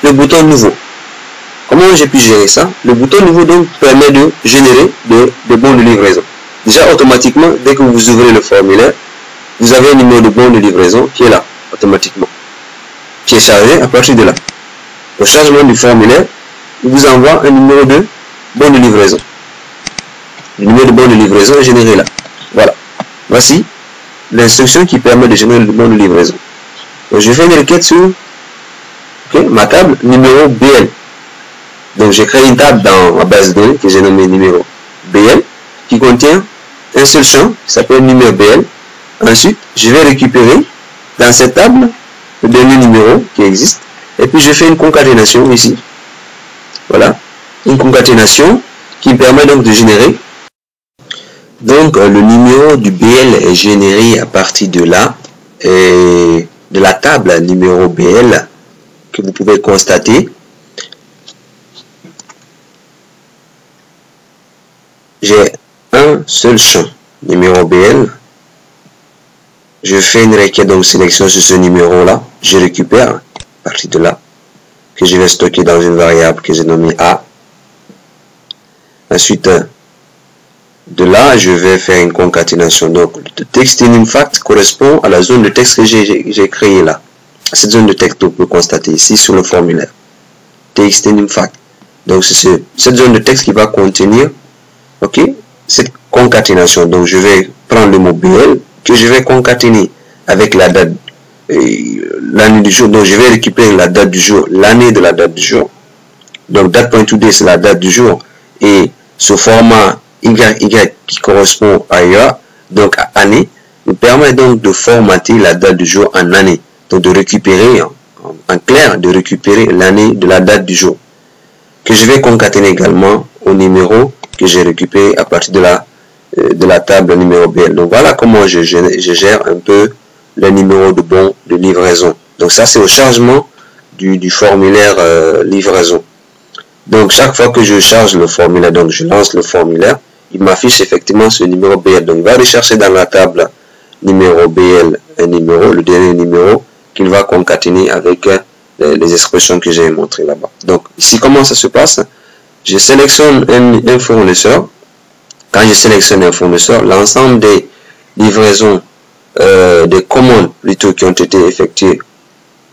le bouton nouveau. Comment j'ai pu gérer ça? Le bouton nouveau donc permet de générer des bons de livraison. Déjà automatiquement, dès que vous ouvrez le formulaire, vous avez un numéro de bon de livraison qui est là, automatiquement, qui est chargé à partir de là. Au chargement du formulaire, il vous envoie un numéro de bon de livraison. Le numéro de bon de livraison est généré là. Voilà. Voici l'instruction qui permet de générer le bon de livraison. Donc je fais une requête sur ma table numéro BL. Donc j'ai créé une table dans ma base de données que j'ai nommée numéro BL qui contient un seul champ qui s'appelle numéro BL. Ensuite, je vais récupérer dans cette table le dernier numéro qui existe. Et puis je fais une concaténation ici. Voilà. Une concaténation qui me permet donc de générer. Donc le numéro du BL est généré à partir de là, et de la table numéro BL que vous pouvez constater. J'ai un seul champ, numéro BL. Je fais une requête donc sélection sur ce numéro là. Je récupère à partir de là, que je vais stocker dans une variable que j'ai nommée A. Ensuite, de là, je vais faire une concaténation. Donc, le texte in fact correspond à la zone de texte que j'ai créée là. Cette zone de texte que vous pouvez constater ici sur le formulaire. Texte in fact. Donc, c'est cette zone de texte qui va contenir, ok, cette concaténation. Donc, je vais prendre le mot BL que je vais concaténer avec la date, l'année du jour. Donc, je vais récupérer la date du jour, l'année de la date du jour. Donc, date.today, c'est la date du jour. Et ce format YY qui correspond à IA, donc à année, nous permet donc de formater la date du jour en année. Donc de récupérer, en clair, de récupérer l'année de la date du jour. Que je vais concaténer également au numéro que j'ai récupéré à partir de la table numéro BL. Donc voilà comment je gère un peu le numéro de bon de livraison. Donc ça c'est au chargement du formulaire livraison. Donc chaque fois que je charge le formulaire, donc je lance le formulaire, il m'affiche effectivement ce numéro BL. Donc il va rechercher dans la table numéro BL un numéro, le dernier numéro qu'il va concaténer avec les expressions que j'ai montrées là-bas. Donc ici comment ça se passe? Je sélectionne un fournisseur. Quand je sélectionne un fournisseur, l'ensemble des livraisons des commandes plutôt qui ont été effectuées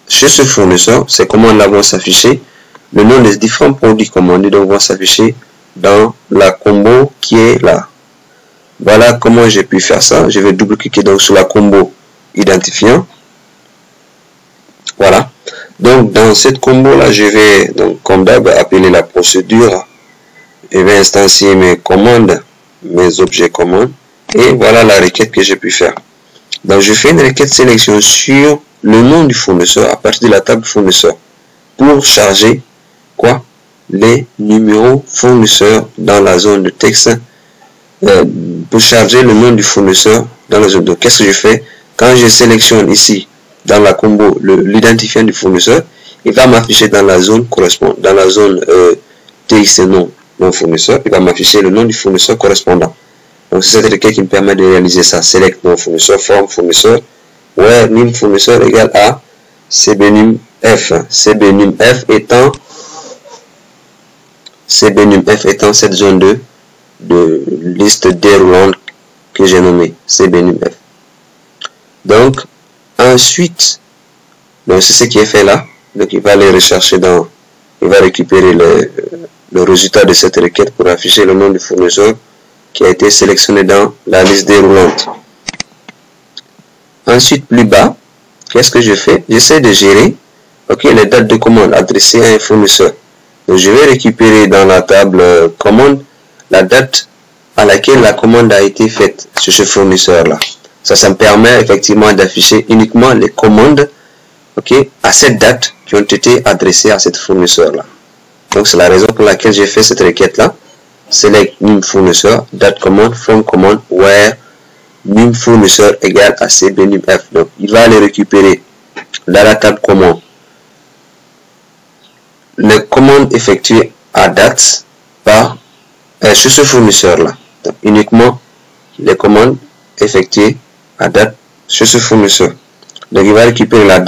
chez ce fournisseur. Ces commandes-là vont s'afficher, le nom des différents produits commandés donc vont s'afficher dans la combo qui est là. Voilà comment j'ai pu faire ça. Je vais double-cliquer donc sur la combo identifiant. Voilà. Donc dans cette combo là, je vais donc comme d'hab appeler la procédure. Je vais instancier mes commandes, mes objets commandes, et voilà la requête que j'ai pu faire. Donc je fais une requête sélection sur le nom du fournisseur à partir de la table fournisseur pour charger quoi? Les numéros fournisseurs dans la zone de texte, pour charger le nom du fournisseur dans la zone. Donc qu'est-ce que je fais? Quand je sélectionne ici dans la combo l'identifiant du fournisseur, il va m'afficher dans la zone correspondante, dans la zone TXT nom mon fournisseur, il va m'afficher le nom du fournisseur correspondant. Donc c'est cette requête qui me permet de réaliser ça. Select mon fournisseur, forme fournisseur, where name fournisseur égale à cbnum f. cbnum f étant cette zone de liste déroulante que j'ai nommée cbnum f. Donc ensuite, donc c'est ce qui est fait là. Donc il va aller rechercher dans, il va récupérer le résultat de cette requête pour afficher le nom du fournisseur qui a été sélectionné dans la liste déroulante. Ensuite, plus bas, qu'est-ce que je fais? J'essaie de gérer les dates de commande adressées à un fournisseur. Donc, je vais récupérer dans la table commande la date à laquelle la commande a été faite sur ce fournisseur-là. Ça me permet effectivement d'afficher uniquement les commandes à cette date qui ont été adressées à cet fournisseur-là. Donc, c'est la raison pour laquelle j'ai fait cette requête-là. Select num fournisseur, date commande, from commande, where num fournisseur égale à cbnum f. Donc, il va aller récupérer dans la table commande les commandes effectuées à date par sur ce fournisseur-là. Donc, uniquement les commandes effectuées à date sur ce fournisseur. Donc, il va récupérer la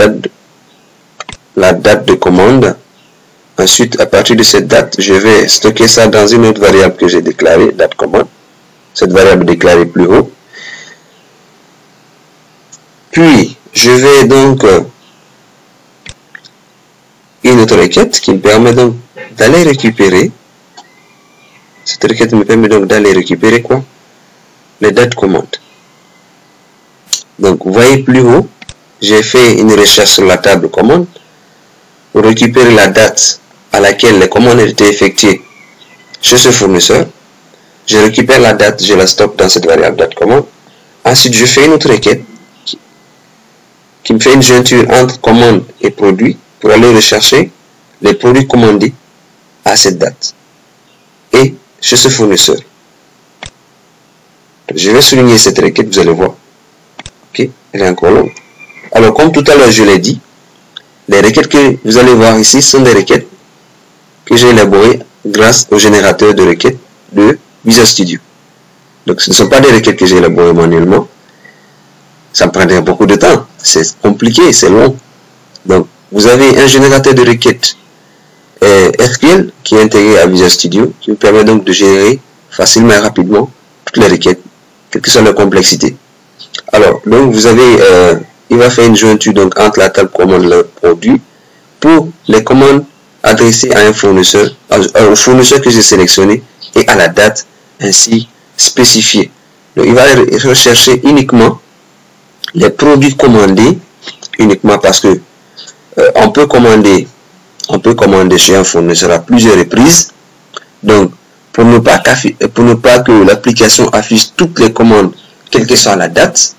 date de commande. Ensuite, à partir de cette date, je vais stocker ça dans une autre variable que j'ai déclarée, date commande. Cette variable déclarée plus haut. Puis, je vais donc une autre requête qui me permet donc d'aller récupérer. Cette requête me permet donc d'aller récupérer quoi? Les dates commande. Donc, vous voyez plus haut, j'ai fait une recherche sur la table commande pour récupérer la date à laquelle les commandes étaient effectuées chez ce fournisseur. Je récupère la date, je la stocke dans cette variable date commande. Ensuite, je fais une autre requête qui me fait une jointure entre commande et produit pour aller rechercher les produits commandés à cette date et chez ce fournisseur. Je vais souligner cette requête, vous allez voir. Elle est encore longue. Alors, comme tout à l'heure, je l'ai dit, les requêtes que vous allez voir ici sont des requêtes que j'ai élaborées grâce au générateur de requêtes de Visual Studio. Donc, ce ne sont pas des requêtes que j'ai élaborées manuellement. Ça me prendrait beaucoup de temps. C'est compliqué, c'est long. Donc, vous avez un générateur de requêtes SQL qui est intégré à Visual Studio, qui vous permet donc de générer facilement et rapidement toutes les requêtes, quelle que soit leur complexité. Alors, donc, vous avez, il va faire une jointure donc entre la table commande et le produit pour les commandes adressées à un fournisseur, au fournisseur que j'ai sélectionné et à la date ainsi spécifiée. Donc, il va rechercher uniquement les produits commandés, uniquement parce que on peut commander chez un fournisseur à plusieurs reprises. Donc, pour ne pas que l'application affiche toutes les commandes, quelle que soit la date,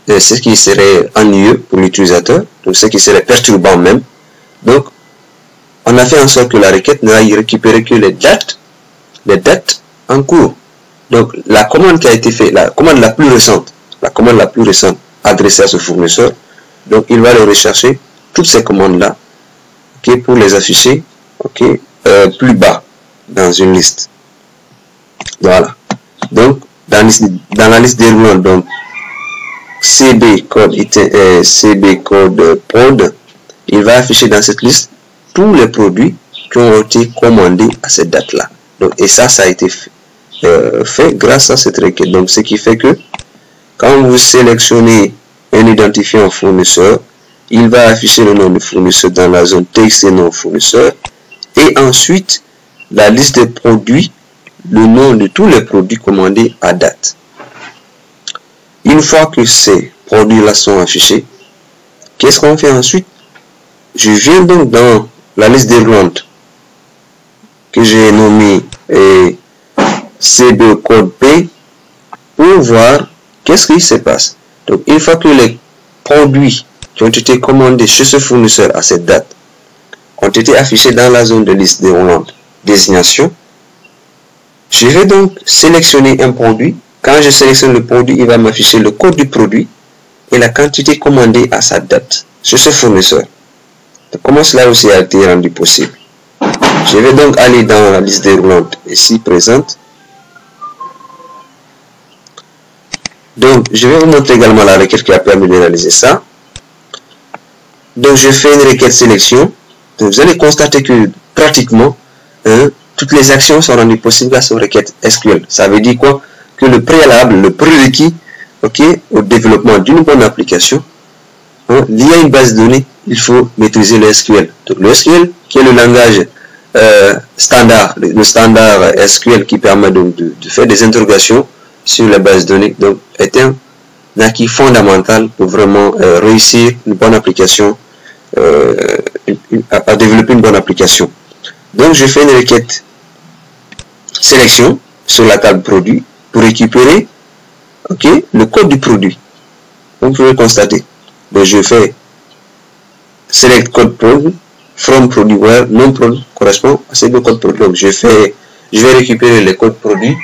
ce qui serait ennuyeux pour l'utilisateur, donc ce qui serait perturbant même. Donc, on a fait en sorte que la requête n'aille récupérer que les dates en cours. Donc, la commande qui a été faite, la commande la plus récente adressée à ce fournisseur, donc il va aller rechercher toutes ces commandes-là, pour les afficher, plus bas dans une liste. Voilà. Donc, dans la liste déroulante, donc CB code prod, il va afficher dans cette liste tous les produits qui ont été commandés à cette date-là. Donc, et ça a été fait grâce à cette requête. Donc, ce qui fait que quand vous sélectionnez un identifiant fournisseur, il va afficher le nom du fournisseur dans la zone TXT nom fournisseur et ensuite la liste des produits, le nom de tous les produits commandés à date. Une fois que ces produits-là sont affichés, qu'est-ce qu'on fait ensuite? Je viens donc dans la liste déroulante que j'ai nommée C2 code P pour voir qu'est-ce qui se passe. Donc, une fois que les produits qui ont été commandés chez ce fournisseur à cette date ont été affichés dans la zone de liste déroulante désignation, je vais donc sélectionner un produit. Quand je sélectionne le produit, il va m'afficher le code du produit et la quantité commandée à sa date chez ce fournisseur. Donc, comment cela aussi a été rendu possible? Je vais donc aller dans la liste déroulante ici présente. Donc, je vais vous montrer également la requête qui a permis de réaliser ça. Donc, je fais une requête sélection. Donc, vous allez constater que pratiquement, toutes les actions sont rendues possibles grâce aux requêtes SQL. Ça veut dire quoi? Que le préalable, le prérequis, au développement d'une bonne application, lié à une base de données, il faut maîtriser le SQL. Donc, le SQL, qui est le langage standard, le standard SQL qui permet donc de faire des interrogations sur la base de données, donc est un acquis fondamental pour vraiment réussir une bonne application, à développer une bonne application. Donc je fais une requête sélection sur la table produit pour récupérer le code du produit. Donc vous pouvez constater. Donc je fais select code produit from produit where non produit correspond à ces deux codes produits. Donc je vais récupérer les codes produits.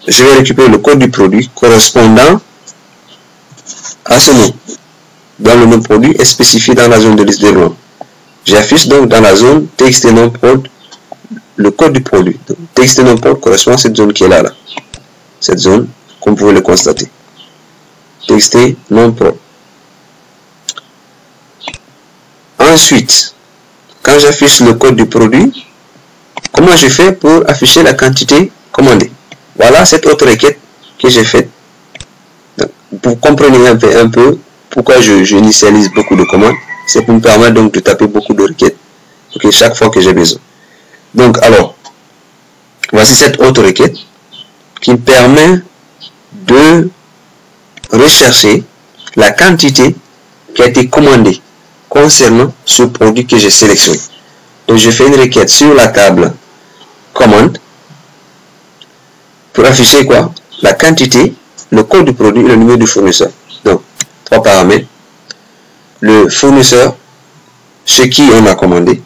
Je vais récupérer le code du produit correspondant à ce nom. Dans le nom produit est spécifié dans la zone de liste déroulante. J'affiche donc dans la zone TXT non prod le code du produit. Donc, TXT non prod correspond à cette zone qui est là. Cette zone, comme vous pouvez le constater. TXT non prod. Ensuite, quand j'affiche le code du produit, comment je fais pour afficher la quantité commandée? Voilà cette autre requête que j'ai faite. Pour comprendre un peu pourquoi je initialise beaucoup de commandes, c'est pour me permettre donc de taper beaucoup de requêtes chaque fois que j'ai besoin. Donc alors, voici cette autre requête qui me permet de rechercher la quantité qui a été commandée concernant ce produit que j'ai sélectionné. Donc je fais une requête sur la table commande pour afficher quoi? La quantité, le code du produit et le numéro du fournisseur. Donc, trois paramètres. Le fournisseur chez qui on a commandé,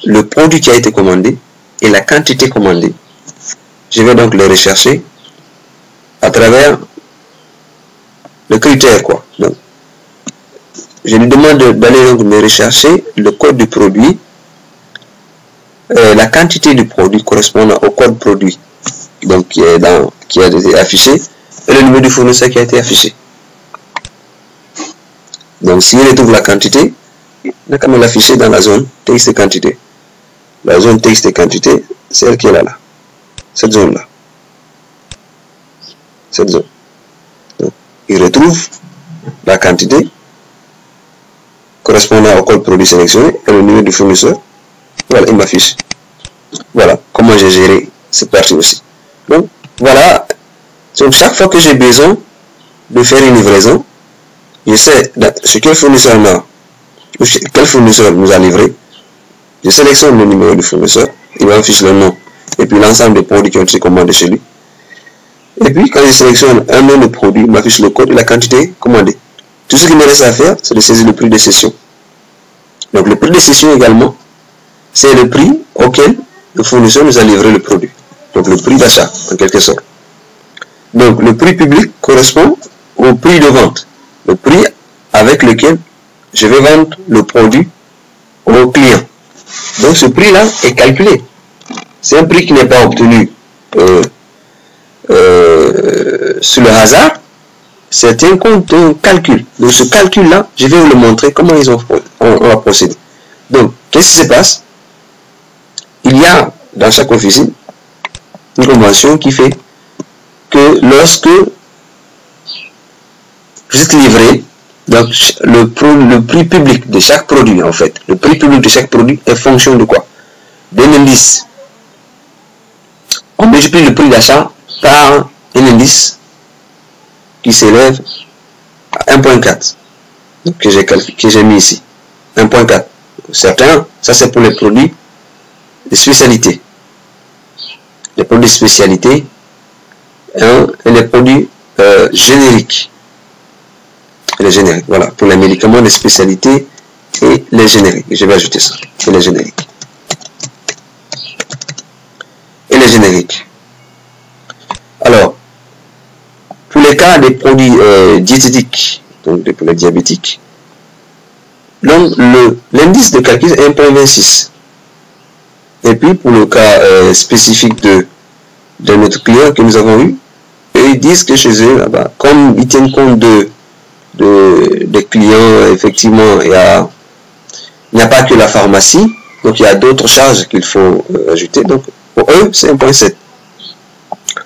le produit qui a été commandé et la quantité commandée. Je vais donc le rechercher à travers le critère quoi. Donc, je lui demande d'aller donc me rechercher le code du produit, la quantité du produit correspondant au code produit, donc qui a été affiché, et le numéro du fournisseur qui a été affiché. Donc s'il retrouve la quantité, il a quand même l'afficher dans la zone TXT quantité. La zone TXT quantité, c'est elle qui est là. Cette zone là. Cette zone. Donc, il retrouve la quantité correspondant au code produit sélectionné et le numéro du fournisseur. Voilà, il m'affiche. Voilà comment j'ai géré cette partie aussi. Donc voilà, donc chaque fois que j'ai besoin de faire une livraison, je sais ce quel fournisseur nous a livré, je sélectionne le numéro du fournisseur, il m'affiche le nom et puis l'ensemble des produits qui ont été commandés chez lui. Et puis quand je sélectionne un nom de produit, il m'affiche le code et la quantité commandée. Tout ce qu'il me reste à faire, c'est de saisir le prix de cession. Donc le prix de cession également, c'est le prix auquel le fournisseur nous a livré le produit. Donc le prix d'achat, en quelque sorte. Donc le prix public correspond au prix de vente. Le prix avec lequel je vais vendre le produit au client. Donc ce prix-là est calculé. C'est un prix qui n'est pas obtenu sur le hasard. C'est un calcul. Donc ce calcul-là, je vais vous le montrer comment on va procéder. Donc, qu'est-ce qui se passe? Il y a dans chaque officine une convention qui fait que lorsque vous êtes livré. Donc, le prix public de chaque produit, en fait, le prix public de chaque produit est fonction de quoi? D'un indice. On multiplie le prix d'achat par un indice qui s'élève à 1.4 que j'ai mis ici. 1.4. Certains, ça c'est pour les produits de spécialité. Les produits de spécialité et les produits génériques. Les génériques, voilà, pour les médicaments de spécialité et les génériques. Je vais ajouter ça, et les génériques. Et les génériques. Alors, pour les cas des produits diététiques, donc pour les diabétiques, l'indice de calcul est 1.26. Et puis, pour le cas spécifique de notre client que nous avons eu, ils disent que chez eux, là-bas, comme ils tiennent compte des clients, effectivement, il n'y a pas que la pharmacie, donc il y a d'autres charges qu'il faut ajouter. Donc pour eux, c'est 1.7.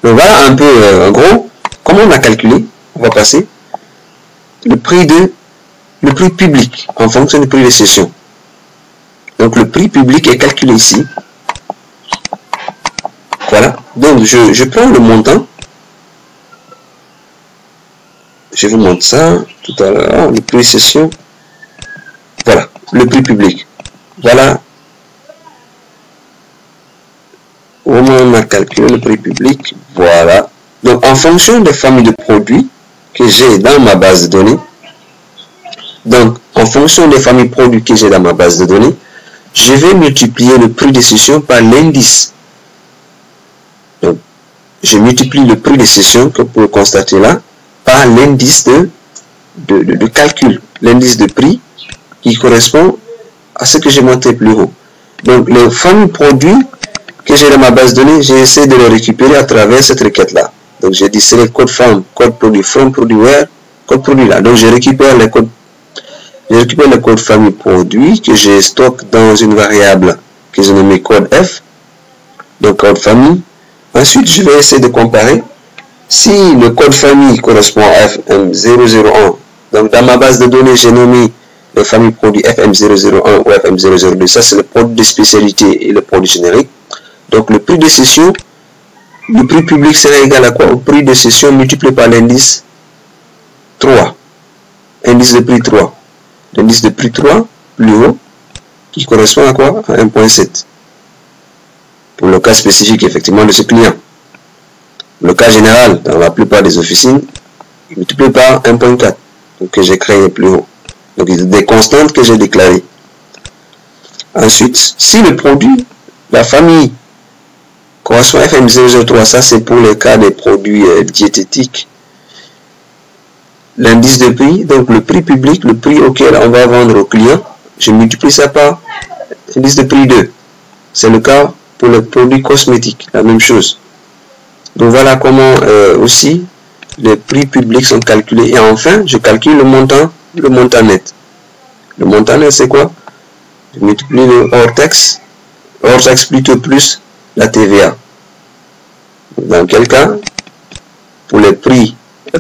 Donc voilà un peu, en gros, comment on a calculé. On va passer le prix public en fonction du prix de cession. Donc le prix public est calculé ici. Voilà. Donc je prends le montant. Je vous montre ça tout à l'heure, le prix de cession. Voilà, le prix public. Voilà. Au moment où on a calculé le prix public, voilà. Donc, en fonction des familles de produits que j'ai dans ma base de données, donc, en fonction des familles de produits que j'ai dans ma base de données, je vais multiplier le prix de cession par l'indice. Donc, je multiplie le prix de cession que vous pouvez constater là, par l'indice de calcul, l'indice de prix qui correspond à ce que j'ai montré plus haut. Donc, les familles produits que j'ai dans ma base de données, j'ai essayé de les récupérer à travers cette requête-là. Donc, j'ai dit select code form, code produit, from produit, where, code produit là. Donc, je récupère les codes famille produit que je stocke dans une variable que j'ai nommée code F. Donc, code famille. Ensuite, je vais essayer de comparer si le code famille correspond à FM001, donc dans ma base de données, j'ai nommé les familles produits FM001 ou FM002, ça c'est le produit de spécialité et le produit générique. Donc le prix de cession, le prix public sera égal à quoi? Au prix de cession multiplié par l'indice 3. Indice de prix 3. L'indice de prix 3, plus haut, qui correspond à quoi? À 1.7. Pour le cas spécifique, effectivement, de ce client. Le cas général, dans la plupart des officines, il multiplie par 1.4, donc que j'ai créé plus haut. Donc, il y a des constantes que j'ai déclarées. Ensuite, si le produit, la famille, correspond à FM003, ça c'est pour le cas des produits diététiques. L'indice de prix, donc le prix public, le prix auquel on va vendre au client, je multiplie ça par l'indice de prix 2. C'est le cas pour les produits cosmétiques, la même chose. Donc voilà comment aussi les prix publics sont calculés. Et enfin, je calcule le montant net. Le montant net, c'est quoi? Je multiplie le hors taxe plutôt plus la TVA. Dans quel cas? Pour les prix,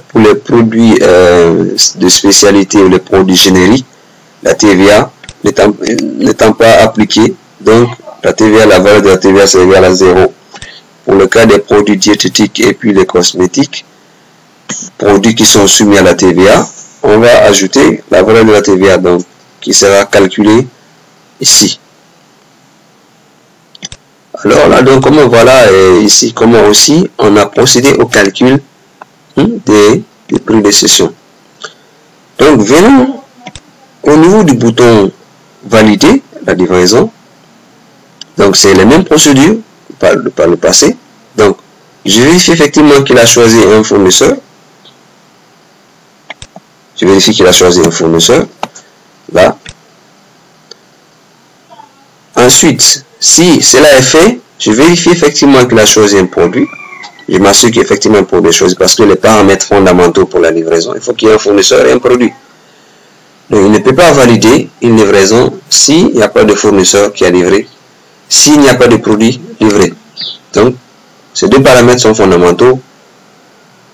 pour les produits de spécialité ou les produits génériques, la TVA n'étant pas appliquée, donc la TVA, la valeur de la TVA, c'est égal à 0. Pour le cas des produits diététiques et puis les cosmétiques, produits qui sont soumis à la TVA, on va ajouter la valeur de la TVA, donc qui sera calculée ici. Alors là, donc comment voilà ici, comment aussi on a procédé au calcul des prix de cession. Donc venons au niveau du bouton valider la livraison. Donc c'est les mêmes procédures par le passé. Donc je vérifie effectivement qu'il a choisi un fournisseur. Je vérifie qu'il a choisi un fournisseur. Là. Ensuite, si cela est fait, je vérifie effectivement qu'il a choisi un produit. Je m'assure qu'effectivement un produit est choisi parce que les paramètres fondamentaux pour la livraison, il faut qu'il y ait un fournisseur et un produit. Donc il ne peut pas valider une livraison s'il n'y a pas de fournisseur qui a livré, s'il n'y a pas de produit livré. Donc ces deux paramètres sont fondamentaux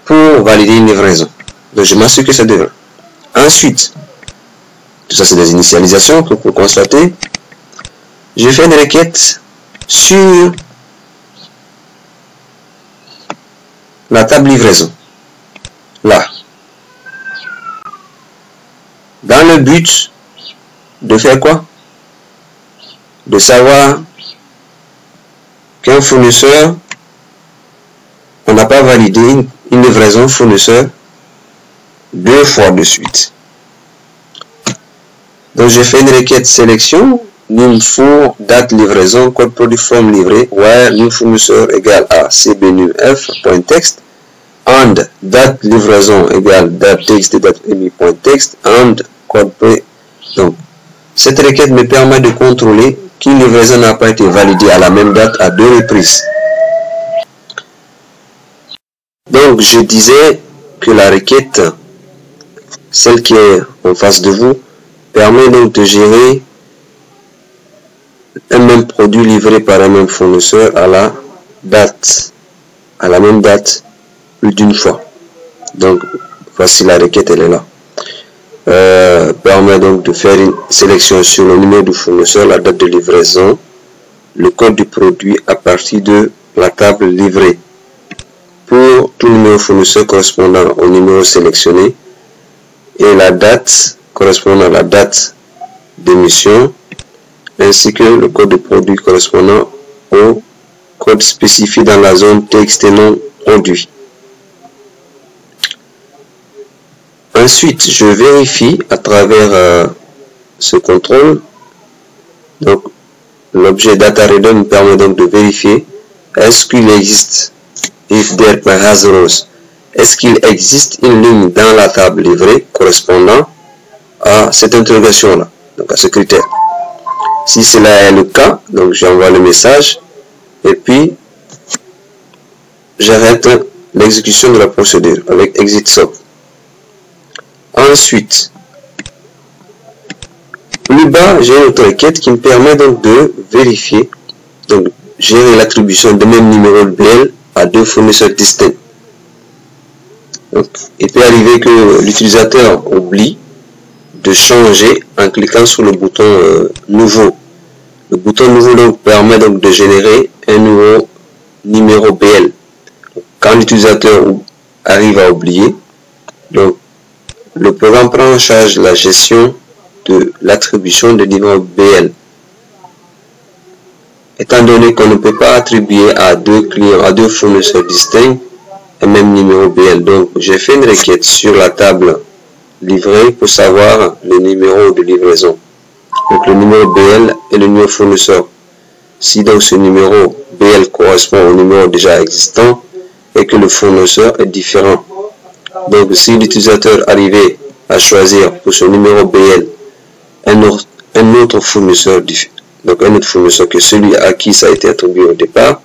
pour valider une livraison. Donc je m'assure que c'est vrai. Ensuite, tout ça c'est des initialisations que pour constater. Je fais une requête sur la table livraison. Là. Dans le but de faire quoi? De savoir qu'un fournisseur, on n'a pas validé une livraison fournisseur 2 fois de suite. Donc je fais une requête sélection, num four, date livraison, code produit forme livré, where num fournisseur égale à cbnumf.text, and date livraison égale date texte et date émis.text, and code produit. Donc cette requête me permet de contrôler qu'une livraison n'a pas été validée à la même date à 2 reprises. Donc je disais que la requête, celle qui est en face de vous, permet donc de gérer un même produit livré par un même fournisseur à la même date, plus d'une fois. Donc voici la requête, elle est là. Permet donc de faire une sélection sur le numéro du fournisseur, la date de livraison, le code du produit à partir de la table livrée. Pour tout numéro fournisseur correspondant au numéro sélectionné et la date correspondant à la date d'émission, ainsi que le code de produit correspondant au code spécifié dans la zone texte et non produit. Ensuite, je vérifie à travers ce contrôle. Donc, l'objet DataReader me permet donc de vérifier est-ce qu'il existe, if there has rows, est-ce qu'il existe une ligne dans la table livrée correspondant à cette interrogation-là, donc à ce critère. Si cela est le cas, donc j'envoie le message et puis j'arrête l'exécution de la procédure avec exit stop. Ensuite, plus bas, j'ai une autre requête qui me permet donc de vérifier, donc gérer l'attribution de même numéro de BL à 2 fournisseurs distincts. Donc, il peut arriver que l'utilisateur oublie de changer en cliquant sur le bouton nouveau. Le bouton nouveau donc permet donc de générer un nouveau numéro BL. Quand l'utilisateur arrive à oublier, donc le programme prend en charge la gestion de l'attribution de numéro BL. Étant donné qu'on ne peut pas attribuer à 2 clients, à 2 fournisseurs distincts, un même numéro BL. Donc, j'ai fait une requête sur la table livrée pour savoir le numéro de livraison. Donc, le numéro BL et le numéro fournisseur. Si donc ce numéro BL correspond au numéro déjà existant et que le fournisseur est différent. Donc, si l'utilisateur arrivait à choisir pour ce numéro BL un autre fournisseur, donc un autre fournisseur que celui à qui ça a été attribué au départ,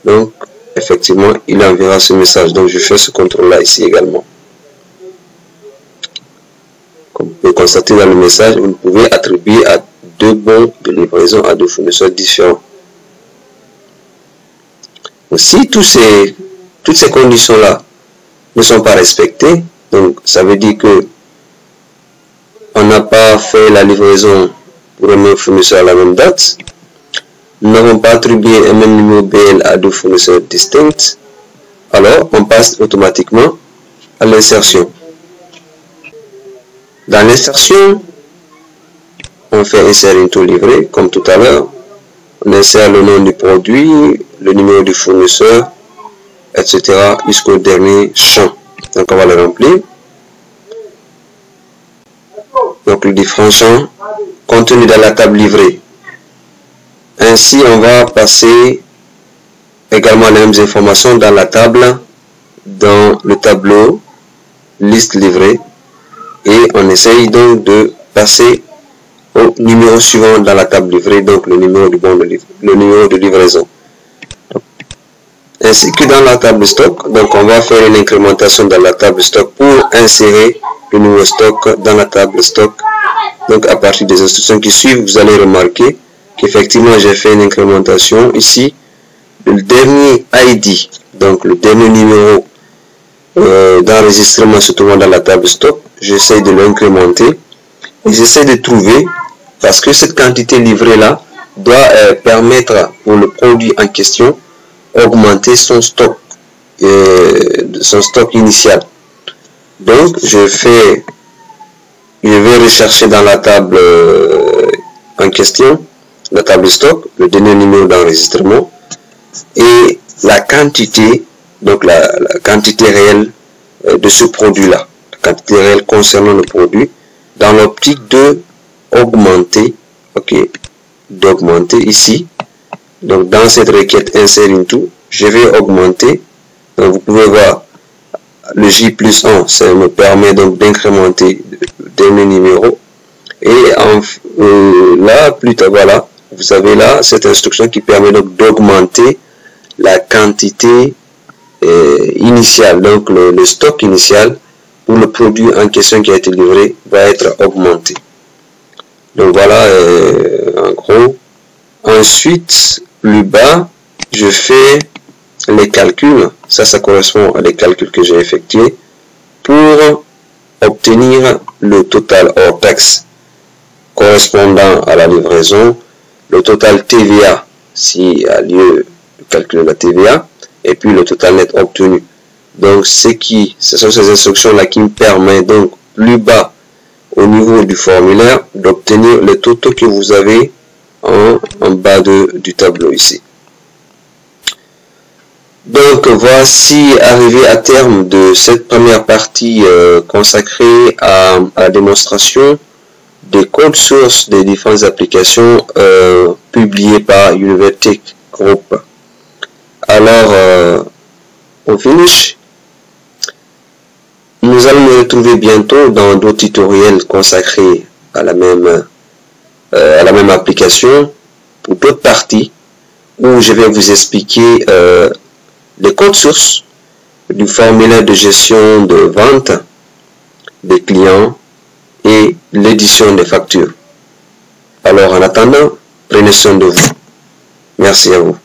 donc effectivement, il enverra ce message. Donc, je fais ce contrôle-là ici également. Comme vous pouvez constater dans le message, vous pouvez attribuer à 2 bons de livraison à 2 fournisseurs différents. Donc, si toutes ces conditions-là ne sont pas respectées, donc ça veut dire que on n'a pas fait la livraison pour un même fournisseur à la même date, nous n'avons pas attribué un même numéro BL à 2 fournisseurs distincts, alors on passe automatiquement à l'insertion. Dans l'insertion, on fait insérer une taux livré, comme tout à l'heure. On insère le nom du produit, le numéro du fournisseur, etc. jusqu'au dernier champ. Donc on va le remplir. Donc le différent champ contenu dans la table livrée. Ainsi, on va passer également les mêmes informations dans la table, dans le tableau liste livrée, et on essaye donc de passer au numéro suivant dans la table livrée, donc le numéro du bon le numéro de livraison. Ainsi que dans la table stock, donc on va faire une incrémentation dans la table stock pour insérer le nouveau stock dans la table stock. Donc à partir des instructions qui suivent, vous allez remarquer qu'effectivement j'ai fait une incrémentation ici. Le dernier ID, donc le dernier numéro d'enregistrement se trouvant dans la table stock, j'essaie de l'incrémenter et j'essaie de trouver, parce que cette quantité livrée là doit permettre pour le produit en question augmenter son stock initial. Donc je vais rechercher dans la table en question, la table stock, le dernier numéro d'enregistrement et la quantité, donc la quantité réelle de ce produit là, la quantité réelle concernant le produit, dans l'optique de augmenter, d'augmenter ici. Donc dans cette requête insert into, je vais augmenter. Donc vous pouvez voir le J plus 1, ça me permet donc d'incrémenter le dernier numéro. Et là, plus tard, voilà, vous avez là cette instruction qui permet donc d'augmenter la quantité initiale. Donc le stock initial pour le produit en question qui a été livré va être augmenté. Donc voilà, en gros. Ensuite, plus bas, je fais les calculs. Ça correspond à des calculs que j'ai effectués pour obtenir le total hors taxe correspondant à la livraison, le total TVA s'il a lieu de calculer la TVA, et puis le total net obtenu. Donc ce sont ces instructions là qui me permettent donc plus bas au niveau du formulaire d'obtenir les totaux que vous avez en bas du tableau ici. Donc voici arrivé à terme de cette première partie consacrée à la démonstration des codes sources des différentes applications publiées par Univertech Group. Alors, on finish. Nous allons nous retrouver bientôt dans d'autres tutoriels consacrés à la même application pour d'autres parties où je vais vous expliquer les codes sources du formulaire de gestion de vente des clients et l'édition des factures. Alors en attendant, prenez soin de vous. Merci à vous.